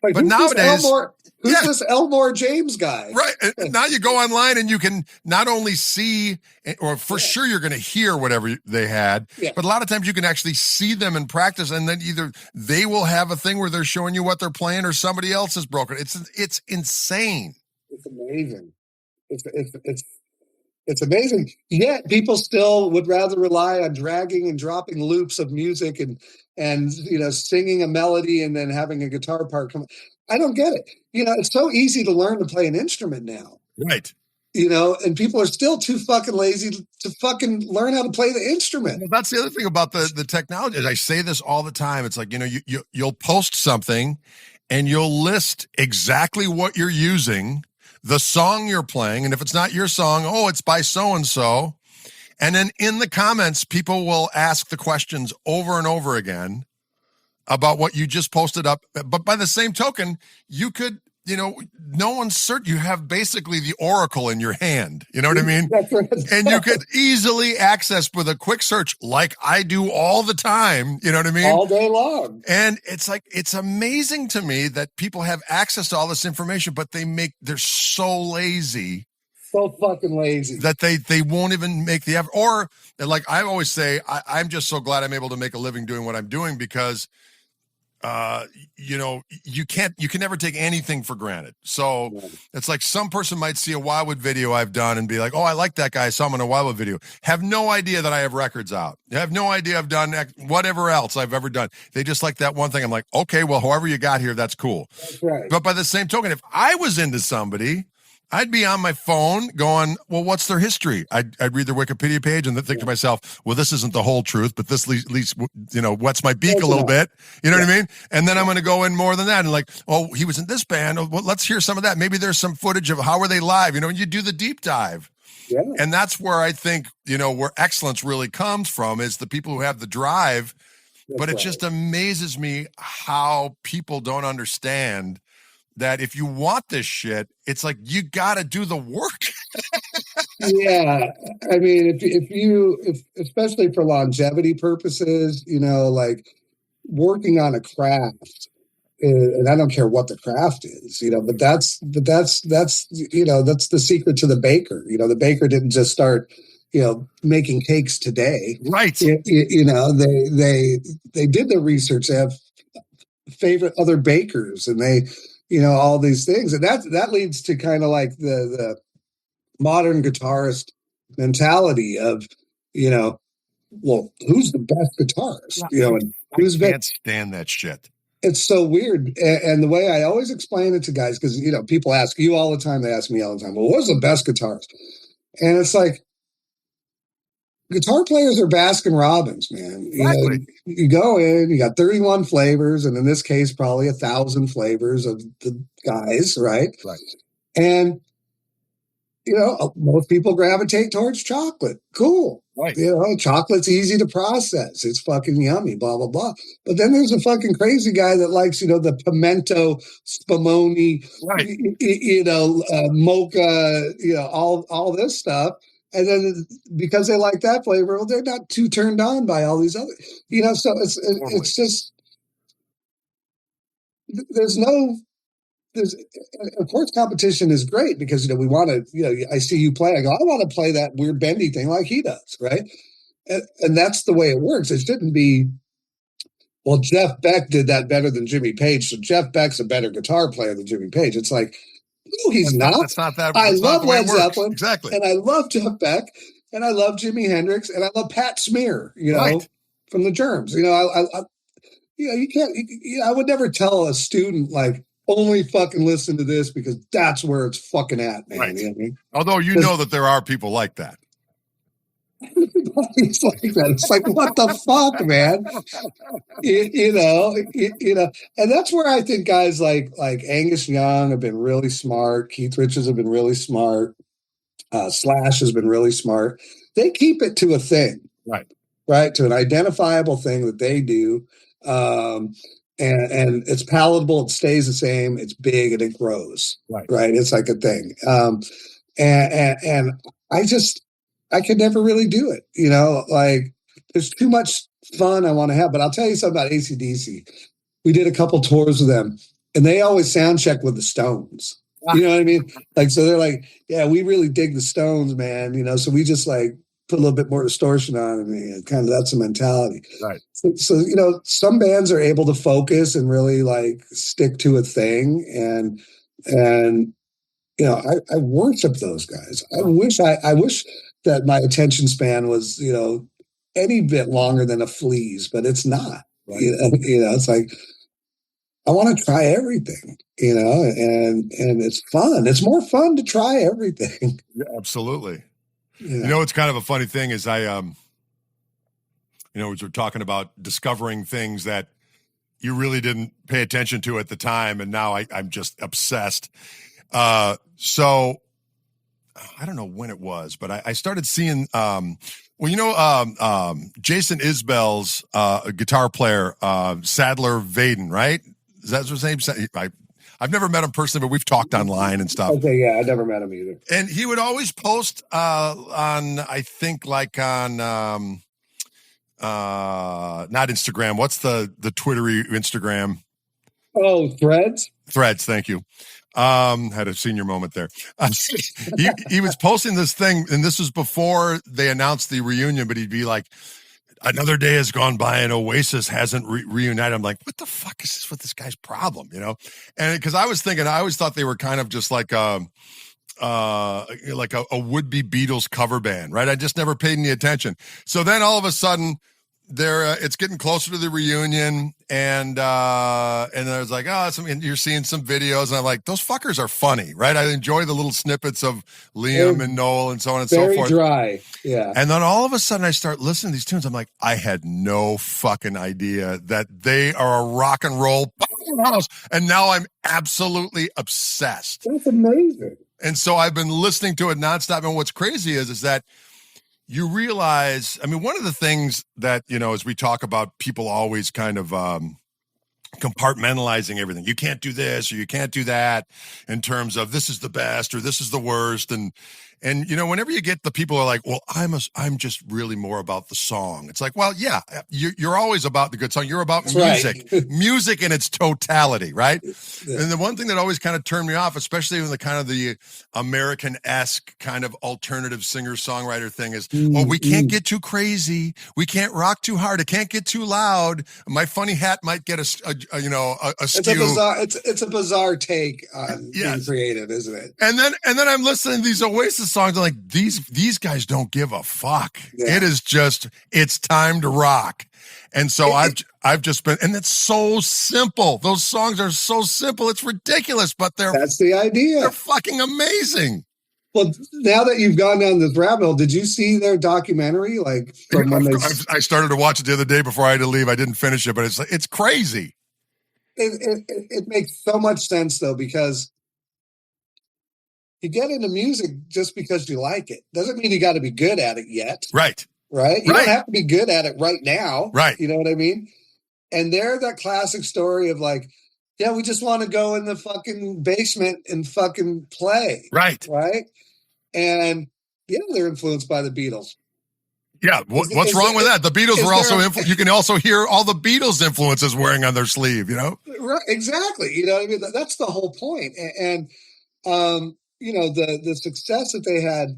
Like, but nowadays, who's this Elmore James guy? Right. And now you go online and you can not only see, or for sure you're going to hear whatever they had, but a lot of times you can actually see them in practice, and then either they will have a thing where they're showing you what they're playing, or somebody else has broken. It's insane. It's amazing. It's amazing. Yet people still would rather rely on dragging and dropping loops of music and you know, singing a melody and then having a guitar part come. I don't get it. You know, it's so easy to learn to play an instrument now. Right. You know, and people are still too fucking lazy to fucking learn how to play the instrument. Well, that's the other thing about the technology. I say this all the time. It's like, you know, you'll post something and you'll list exactly what you're using, the song you're playing, and if it's not your song, oh, it's by so-and-so. And then in the comments, people will ask the questions over and over again about what you just posted up. But by the same token, you could, you know, no one's certain. You have basically the oracle in your hand. You know what I mean? That's right. And you could easily access with a quick search, like I do all the time. You know what I mean? All day long. And it's like, it's amazing to me that people have access to all this information, but they're so lazy. So fucking lazy that they won't even make the effort. Or like I always say, I'm just so glad I'm able to make a living doing what I'm doing, because you know, you can never take anything for granted. So it's like some person might see a Wildwood video I've done and be like, oh, I like that guy. I saw him in a Wildwood video. Have no idea that I have records out. Have no idea I've done whatever else I've ever done. They just like that one thing. I'm like, okay, well, however you got here, that's cool. That's right. But by the same token, if I was into somebody, I'd be on my phone going, well, what's their history? I'd read their Wikipedia page and then think to myself, well, this isn't the whole truth, but this at least, you know, wets my beak a little bit. You know what I mean? And then I'm going to go in more than that. And like, oh, he was in this band. Oh, well, let's hear some of that. Maybe there's some footage of how are they live? You know, and you do the deep dive. Yeah. And that's where I think, you know, where excellence really comes from is the people who have the drive. But it just amazes me how people don't understand that if you want this shit, it's like you got to do the work. Yeah, I mean, if especially for longevity purposes, you know, like working on a craft, and I don't care what the craft is, you know, but that's you know, that's the secret to the baker. You know, the baker didn't just start, you know, making cakes today, right? You know, they did their research. They have favorite other bakers, and they, you know, all these things, and that leads to kind of like the modern guitarist mentality of, you know, well, who's the best guitarist? You know, and who's I can't stand that shit. It's so weird. And the way I always explain it to guys, because, you know, people ask you all the time, they ask me all the time, well, what's the best guitarist? And it's like, guitar players are Baskin Robbins, man. Exactly. You know, you go in, you got 31 flavors, and in this case, probably 1,000 flavors of the guys, right? Right. And, you know, most people gravitate towards chocolate. Cool. Right. You know, chocolate's easy to process. It's fucking yummy, blah, blah, blah. But then there's a fucking crazy guy that likes, you know, the pimento, spumoni, right. You know, mocha, you know, all this stuff. And then because they like that flavor, well, they're not too turned on by all these other, you know, so it's just, there's, of course, competition is great because, you know, we want to, you know, I see you play, I go, I want to play that weird bendy thing like he does, right? And that's the way it works. It shouldn't be, well, Jeff Beck did that better than Jimmy Page, so Jeff Beck's a better guitar player than Jimmy Page. It's like, no, he's not. That's not that. I love Led Zeppelin, exactly, and I love Jeff Beck, and I love Jimi Hendrix, and I love Pat Smear, you know, from the Germs. You know, I you know, you can't. You know, I would never tell a student like, only fucking listen to this because that's where it's fucking at, man. Right. You know what I mean? Although you know that there are people like that. It's like that. It's like, what the fuck, man? You know, and that's where I think guys like Angus Young have been really smart. Keith Richards have been really smart. Slash has been really smart. They keep it to a thing, right, to an identifiable thing that they do. And it's palatable, it stays the same, it's big, and it grows. Right? It's like a thing. And I could never really do it. You know, like there's too much fun I want to have. But I'll tell you something about AC/DC. We did a couple tours with them, and they always sound check with the Stones. You know what I mean? Like, so they're like, yeah, we really dig the Stones, man. You know, so we just like put a little bit more distortion on it, and kind of that's the mentality. Right. So, you know, some bands are able to focus and really like stick to a thing, and you know, I worship those guys. I wish that my attention span was, you know, any bit longer than a flea's, but it's not. Right. You know, it's like I want to try everything, you know, and it's fun. It's more fun to try everything. Yeah, absolutely. Yeah. You know, it's kind of a funny thing is you know, as we're talking about discovering things that you really didn't pay attention to at the time, and now I'm just obsessed. So I don't know when it was, but I started seeing, well, you know, Jason Isbell's guitar player, Sadler Vaden, right? Is that his name? I've never met him personally, but we've talked online and stuff. Okay, yeah, I never met him either. And he would always post on, I think, like on not Instagram. What's the Twittery Instagram? Oh, Threads. Threads. Thank you. Had a senior moment there. He was posting this thing, and this was before they announced the reunion. But he'd be like, another day has gone by and Oasis hasn't reunited. I'm like, what the fuck is this with this guy's problem? You know? And because I was thinking, I always thought they were kind of just like a would-be Beatles cover band, right? I just never paid any attention. So then all of a sudden, it's getting closer to the reunion, and I was like, and you're seeing some videos, and I'm like, those fuckers are funny, right? I enjoy the little snippets of Liam and Noel and so on and so forth. Very dry, yeah. And then all of a sudden, I start listening to these tunes. I'm like, I had no fucking idea that they are a rock and roll powerhouse, and now I'm absolutely obsessed. That's amazing. And so I've been listening to it nonstop. And what's crazy is that you realize, I mean, one of the things that, you know, as we talk about people always kind of compartmentalizing everything. You can't do this or you can't do that in terms of this is the best or this is the worst. And you know, whenever you get the people who are like, well, I'm just really more about the song. It's like, well, yeah, you're always about the good song. You're about music, music in its totality, right? Yeah. And the one thing that always kind of turned me off, especially when the kind of the American-esque kind of alternative singer-songwriter thing is, oh, we can't get too crazy. We can't rock too hard. It can't get too loud. My funny hat might get a skew. It's a bizarre take on being creative, isn't it? And then I'm listening to these Oasis songs. I'm like, these guys don't give a fuck. Yeah. It is just, it's time to rock. And so I've just been, and it's so simple. Those songs are so simple. It's ridiculous, but that's the idea. They're fucking amazing. Well, now that you've gone down this rabbit hole, did you see their documentary? Like from when I started to watch it the other day before I had to leave. I didn't finish it, but it's crazy. It makes so much sense though, because you get into music just because you like it. Doesn't mean you got to be good at it yet. Right. Right. You don't have to be good at it right now. Right. You know what I mean? And they're that classic story of like, yeah, we just want to go in the fucking basement and fucking play. Right. Right. And yeah, they're influenced by the Beatles. Yeah. What's wrong with that? The Beatles were also, you can also hear all the Beatles influences wearing on their sleeve, you know? Right. Exactly. You know what I mean? That's the whole point. And you know, the success that they had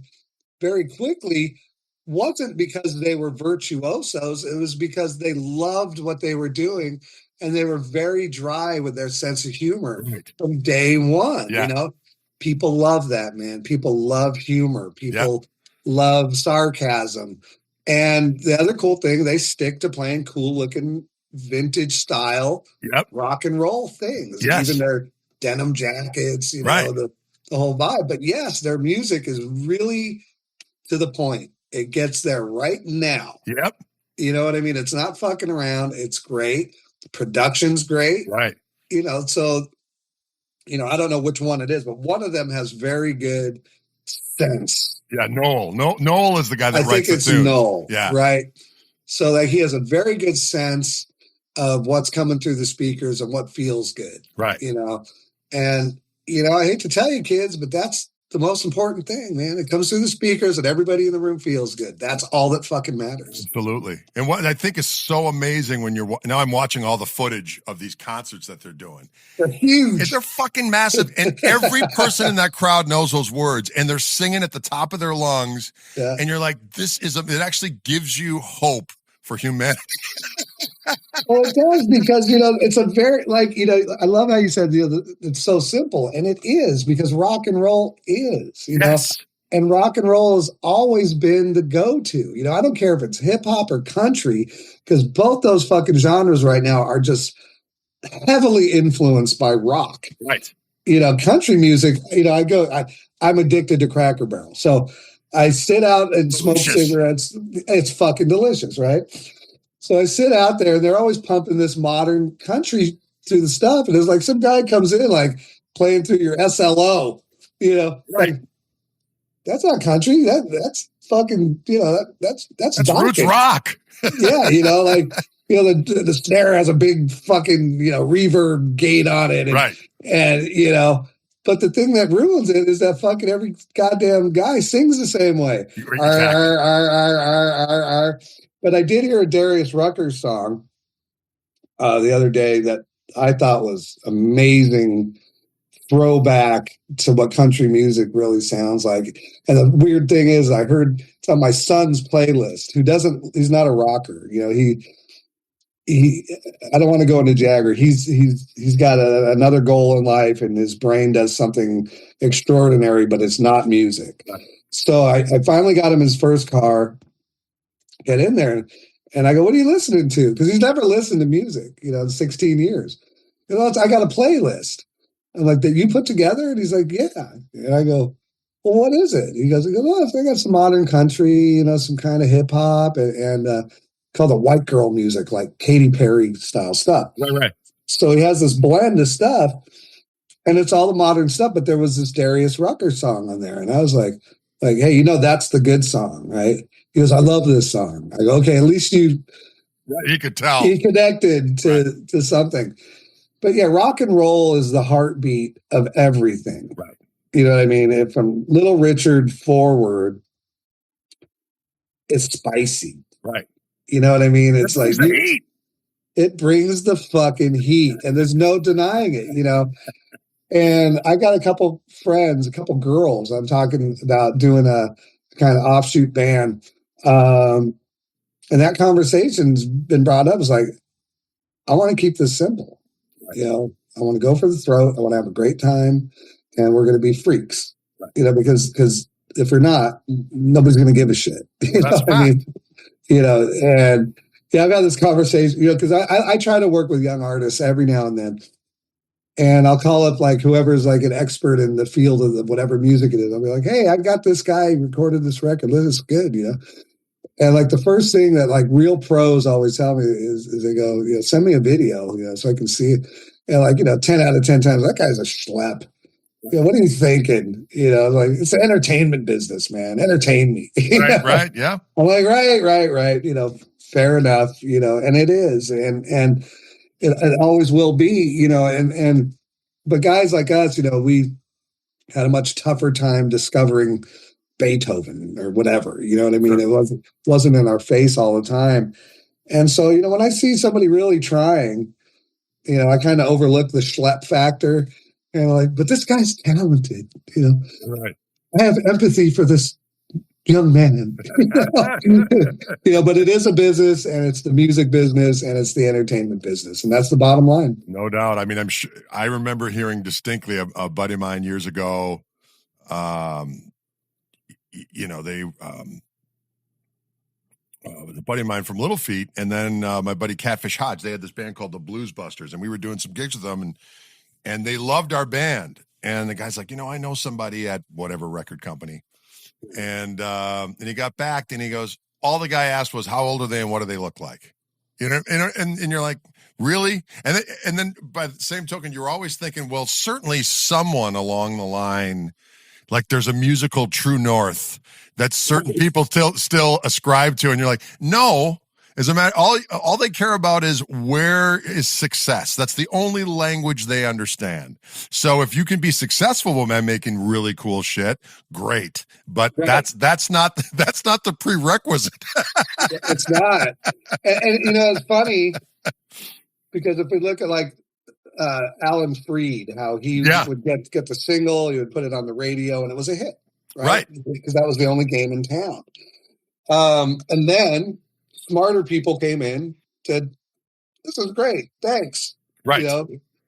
very quickly wasn't because they were virtuosos. It was because they loved what they were doing, and they were very dry with their sense of humor from day one. Yeah. You know, people love that, man. People love humor. People love sarcasm. And the other cool thing, they stick to playing cool looking vintage style rock and roll things. Yes. Even their denim jackets, you know, the whole vibe. But yes, their music is really to the point. It gets there right now. Yep. You know what I mean? It's not fucking around. It's great. The production's great. Right. You know, so, you know, I don't know which one it is, but one of them has very good sense. Yeah, Noel is the guy that writes the tunes. I think it's Noel. Yeah. Right. So like he has a very good sense of what's coming through the speakers and what feels good. Right. You know, and, you know, I hate to tell you kids, but that's the most important thing, man. It comes through the speakers and everybody in the room feels good. That's all that fucking matters. Absolutely. And what I think is so amazing when now I'm watching all the footage of these concerts that they're doing. They're huge. They're fucking massive. And every person in that crowd knows those words and they're singing at the top of their lungs. Yeah. And you're like, it actually gives you hope for humanity. Well, it does, because, you know, it's a very, like, you know, I love how you said, you know, it's so simple, and it is, because rock and roll is, you know, and rock and roll has always been the go-to. You know, I don't care if it's hip hop or country, because both those fucking genres right now are just heavily influenced by rock. Right. You know, country music, you know, I'm addicted to Cracker Barrel. So I sit out and smoke cigarettes. It's fucking delicious, right? So I sit out there, and they're always pumping this modern country through the stuff. And it's like some guy comes in, like, playing through your SLO, you know. Right. Like, that's not country. That's fucking, you know, that's roots rock. Yeah, you know, like, you know, the snare has a big fucking, you know, reverb gate on it. And, right. And, you know, but the thing that ruins it is that fucking every goddamn guy sings the same way. Exactly. But I did hear a Darius Rucker song the other day that I thought was amazing throwback to what country music really sounds like. And the weird thing is, I heard it's on my son's playlist. He's not a rocker. He I don't want to go into Jagger. He's got another goal in life, and his brain does something extraordinary, but it's not music. So I finally got him his first car. Get in there, and I go, "What are you listening to?" Because he's never listened to music, in 16 years. I got a playlist. I'm like, that you put together? And he's like, yeah. And I go, well, what is it? He goes, well, I got some modern country, some kind of hip hop and called it white girl music, like Katy Perry style stuff. Right. So he has this blend of stuff, and it's all the modern stuff. But there was this Darius Rucker song on there, and I was like, hey, that's the good song, right? He goes, I love this song. I go, okay, at least he could tell. He connected to something. But yeah, rock and roll is the heartbeat of everything. Right. You know what I mean? From Little Richard forward, it's spicy. Right. You know what I mean? It's like heat. It brings the fucking heat, and there's no denying it, And I got a couple friends, a couple girls. I'm talking about doing a kind of offshoot band. And that conversation's been brought up. It's like, I want to keep this simple. I want to go for the throat. I want to have a great time, and we're going to be freaks. Because if we're not, nobody's going to give a shit. That's I mean? And I've had this conversation. Because I try to work with young artists every now and then, and I'll call up like whoever's like an expert in the field of whatever music it is. I'll be like, hey, I've got this guy who recorded this record. This is good, And like the first thing that like real pros always tell me is they go, send me a video, so I can see it. And 10 out of 10 times, that guy's a schlep. What are you thinking? Like, it's an entertainment business, man. Entertain me. Right. Yeah. I'm like, right. Fair enough. And it is, and it always will be. But guys like us, we had a much tougher time discovering Beethoven or whatever. You know what I mean? Sure. It wasn't in our face all the time. And so, when I see somebody really trying, I kind of overlook the schlep factor, and but this guy's talented. Right. I have empathy for this young man. But it is a business, and it's the music business, and it's the entertainment business, and that's the bottom line. No doubt. I mean, I remember hearing distinctly a buddy of mine years ago. They was a buddy of mine from Little Feat, and then my buddy Catfish Hodge. They had this band called the Blues Busters, and we were doing some gigs with them, and they loved our band. And the guy's like, I know somebody at whatever record company, and he got back, and he goes, all the guy asked was, how old are they and what do they look like? And you're like, really? And then by the same token, you're always thinking, well, certainly someone along the line. Like there's a musical true north that certain people still ascribe to, and you're like, no. As a matter, all they care about is where is success. That's the only language they understand. So if you can be successful with making really cool shit, great. But right. that's not the prerequisite. It's not. And it's funny because if we look at like Alan Freed, how he would get the single, he would put it on the radio, and it was a hit, right? Because that was the only game in town. And then smarter people came in, said, "This is great, thanks." Right.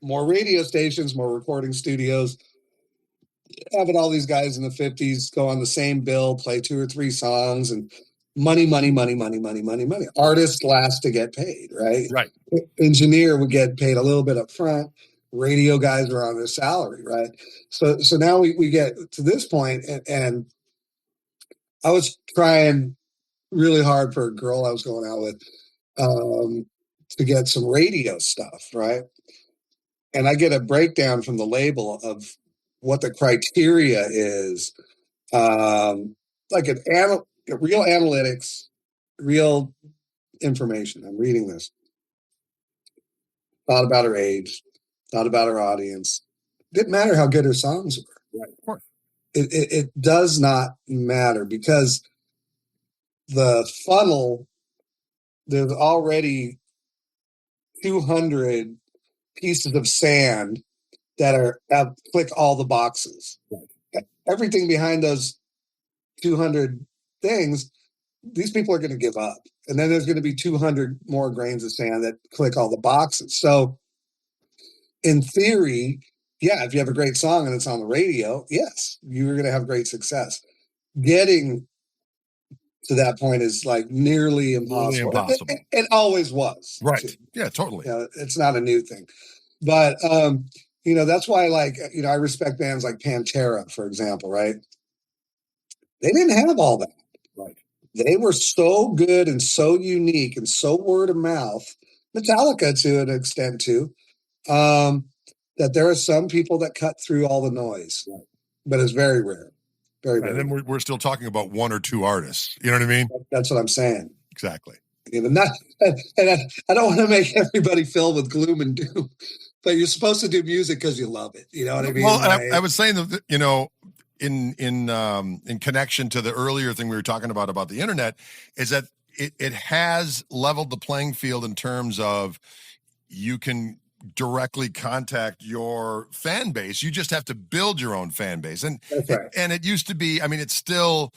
More radio stations, more recording studios, having all these guys in the 50s go on the same bill, play 2 or 3 songs, and money. Artists last to get paid, right? Right. Engineer would get paid a little bit up front. Radio guys are on their salary, right? So now we get to this point, and I was trying really hard for a girl I was going out with to get some radio stuff, right? And I get a breakdown from the label of what the criteria is, like real analytics, real information. I'm reading this. Thought about her age, thought about her audience. Didn't matter how good her songs were. Right, of course. It does not matter because the funnel, there's already 200 pieces of sand that click all the boxes. Everything behind those 200 things, these people are going to give up. And then there's going to be 200 more grains of sand that click all the boxes. So in theory, yeah, if you have a great song and it's on the radio, yes, you're going to have great success. Getting to that point is like nearly impossible. It always was. Right. Too. Yeah, totally. It's not a new thing. But, that's why, I respect bands like Pantera, for example, right? They didn't have all that. Right. They were so good and so unique and so word of mouth. Metallica, to an extent, too, that there are some people that cut through all the noise. Right. But it's very rare. Very rare. And then we're still talking about one or two artists. You know what I mean? That's what I'm saying. Exactly. And I don't want to make everybody filled with gloom and doom, but you're supposed to do music because you love it. You know what I mean? Well, I was saying that, in connection to the earlier thing we were talking about the internet, is that it has leveled the playing field in terms of you can directly contact your fan base. You just have to build your own fan base. And and it used to be, I mean, it's still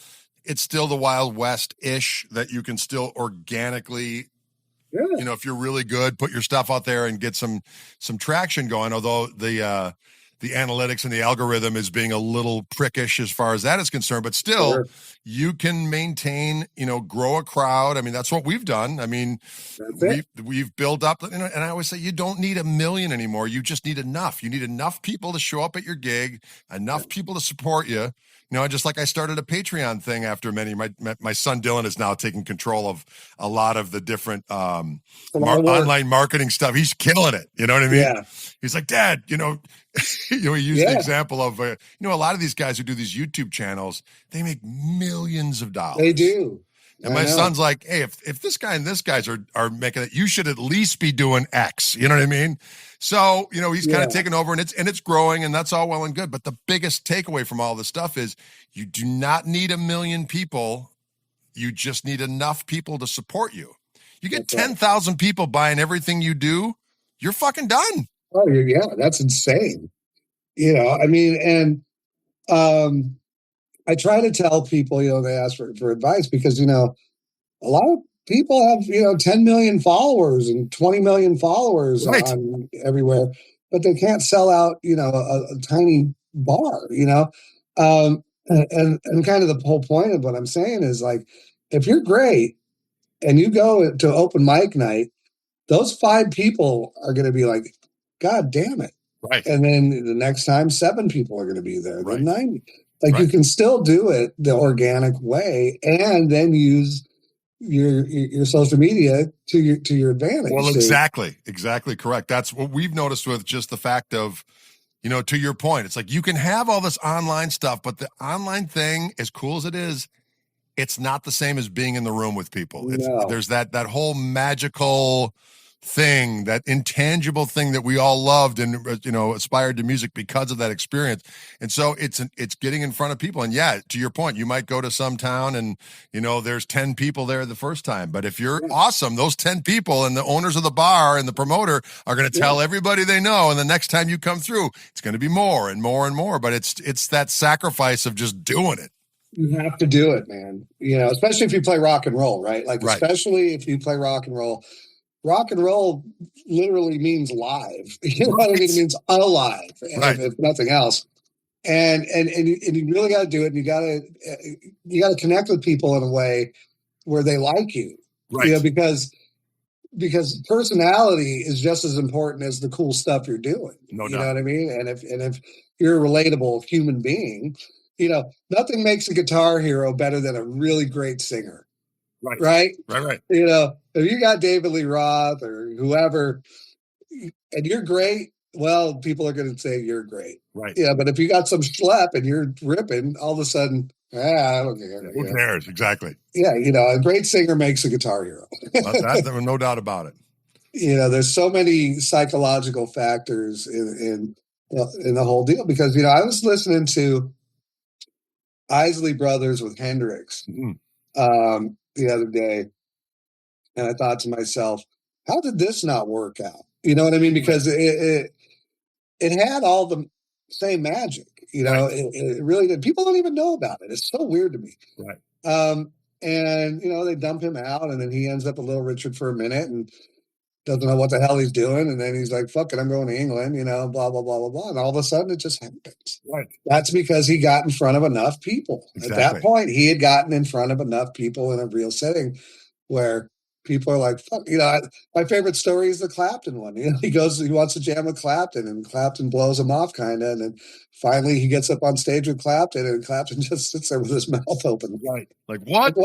the Wild West-ish that you can still organically, if you're really good, put your stuff out there and get some traction going. Although the analytics and the algorithm is being a little prickish as far as that is concerned, but still you can maintain, grow a crowd. I mean, that's what we've done. I mean, we've built up, and I always say you don't need 1 million anymore. You just need enough. You need enough people to show up at your gig, enough people to support you. Just like I started a Patreon thing after my son Dylan is now taking control of a lot of the different online marketing stuff. He's killing it. You know what I mean? Yeah. He's like, Dad, he used the example of, a lot of these guys who do these YouTube channels, they make millions of dollars. They do. And my son's like, hey, if this guy and this guys are making it, you should at least be doing X. You know what I mean? So, he's kind of taken over and it's growing, and that's all well and good. But the biggest takeaway from all this stuff is you do not need 1 million people. You just need enough people to support you. You get 10,000 people buying everything you do, you're fucking done. Oh, yeah, that's insane. I mean, and I try to tell people, they ask for advice because, a lot of people have, 10 million followers and 20 million followers on everywhere, but they can't sell out, a tiny bar, and kind of the whole point of what I'm saying is, like, if you're great and you go to open mic night, those 5 people are going to be like, God damn it. Right. And then the next time 7 people are going to be there, then 90. Like, you can still do it the organic way and then use your social media to your advantage. Well, exactly correct. That's what we've noticed with just the fact of, to your point, it's like you can have all this online stuff, but the online thing, as cool as it is, it's not the same as being in the room with people. There's that whole magical thing, that intangible thing that we all loved and aspired to music because of that experience. And so it's getting in front of people. And yeah, to your point, you might go to some town and there's 10 people there the first time, but if you're awesome, those 10 people and the owners of the bar and the promoter are going to tell everybody they know, and the next time you come through, it's going to be more and more and more. But it's that sacrifice of just doing it. You have to do it, man. Especially if you play rock and roll, right? Especially if you play rock and roll. Rock and roll literally means live. You know what I mean? It means alive, if nothing else. And you really got to do it. And you got to connect with people in a way where they like you. Right. Because personality is just as important as the cool stuff you're doing. No doubt. You know what I mean? And if you're a relatable human being, nothing makes a guitar hero better than a really great singer. Right. If you got David Lee Roth or whoever, and you're great, well, people are going to say you're great. Right. Yeah. But if you got some schlep and you're ripping, all of a sudden, I don't care. Who cares? Exactly. Yeah. A great singer makes a guitar hero. There's no doubt about it. There's so many psychological factors in the whole deal because, I was listening to Isley Brothers with Hendrix. Mm-hmm. The other day, and I thought to myself, how did this not work out? You know what I mean? Because it had all the same magic. You know, it really did. People don't even know about it. It's so weird to me. Right. And you know, they dump him out, and then he ends up a Little Richard for a minute, and doesn't know what the hell he's doing. And then he's like, fuck it, I'm going to England, you know, blah, blah, blah, blah, blah. And all of a sudden it just happens. Right. That's because he got in front of enough people. Exactly. At that point, he had gotten in front of enough people in a real setting where people are like, fuck, you know, my favorite story is the Clapton one. You know, he wants to jam with Clapton, and Clapton blows him off kind of. And then finally he gets up on stage with Clapton, and Clapton just sits there with his mouth open. Right. Like, what?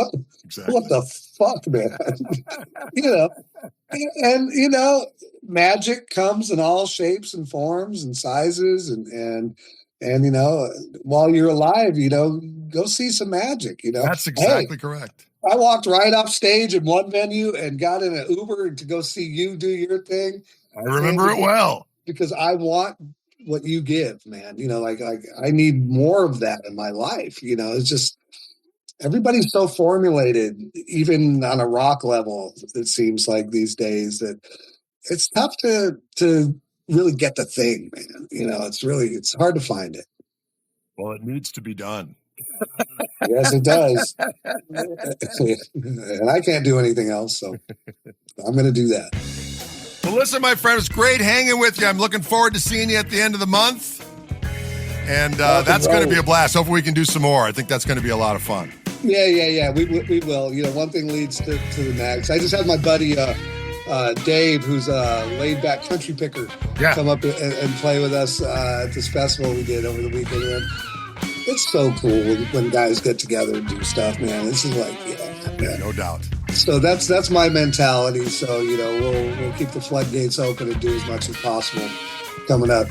Exactly. What the fuck, man? You know, and, you know, magic comes in all shapes and forms and sizes. And you know, while you're alive, you know, go see some magic, you know. That's exactly correct. I walked right off stage in one venue and got in an Uber to go see you do your thing. I remember it well. Because I want what you give, man. You know, like I need more of that in my life. You know, it's just everybody's so formulated, even on a rock level, it seems like these days, that it's tough to really get the thing, man. You know, it's hard to find it. Well, it needs to be done. Yes, it does. And I can't do anything else, so I'm going to do that. Well, listen, my friend, it's great hanging with you. I'm looking forward to seeing you at the end of the month. And that's going to be a blast. Hopefully we can do some more. I think that's going to be a lot of fun. Yeah. We will. You know, one thing leads to the next. I just had my buddy Dave, who's a laid-back country picker, come up and play with us at this festival we did over the weekend. And it's so cool when guys get together and do stuff, man. This is like, yeah, no doubt. So that's my mentality. So, you know, we'll keep the floodgates open and do as much as possible coming up.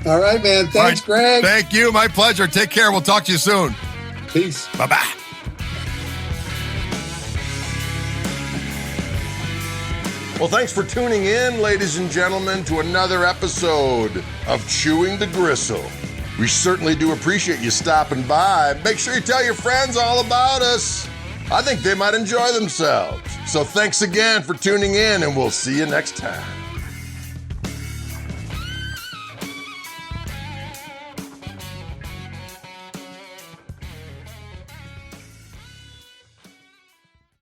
All right, man. Thanks, Greg. Thank you. My pleasure. Take care. We'll talk to you soon. Peace. Bye-bye. Well, thanks for tuning in, ladies and gentlemen, to another episode of Chewing the Gristle. We certainly do appreciate you stopping by. Make sure you tell your friends all about us. I think they might enjoy themselves. So thanks again for tuning in, and we'll see you next time.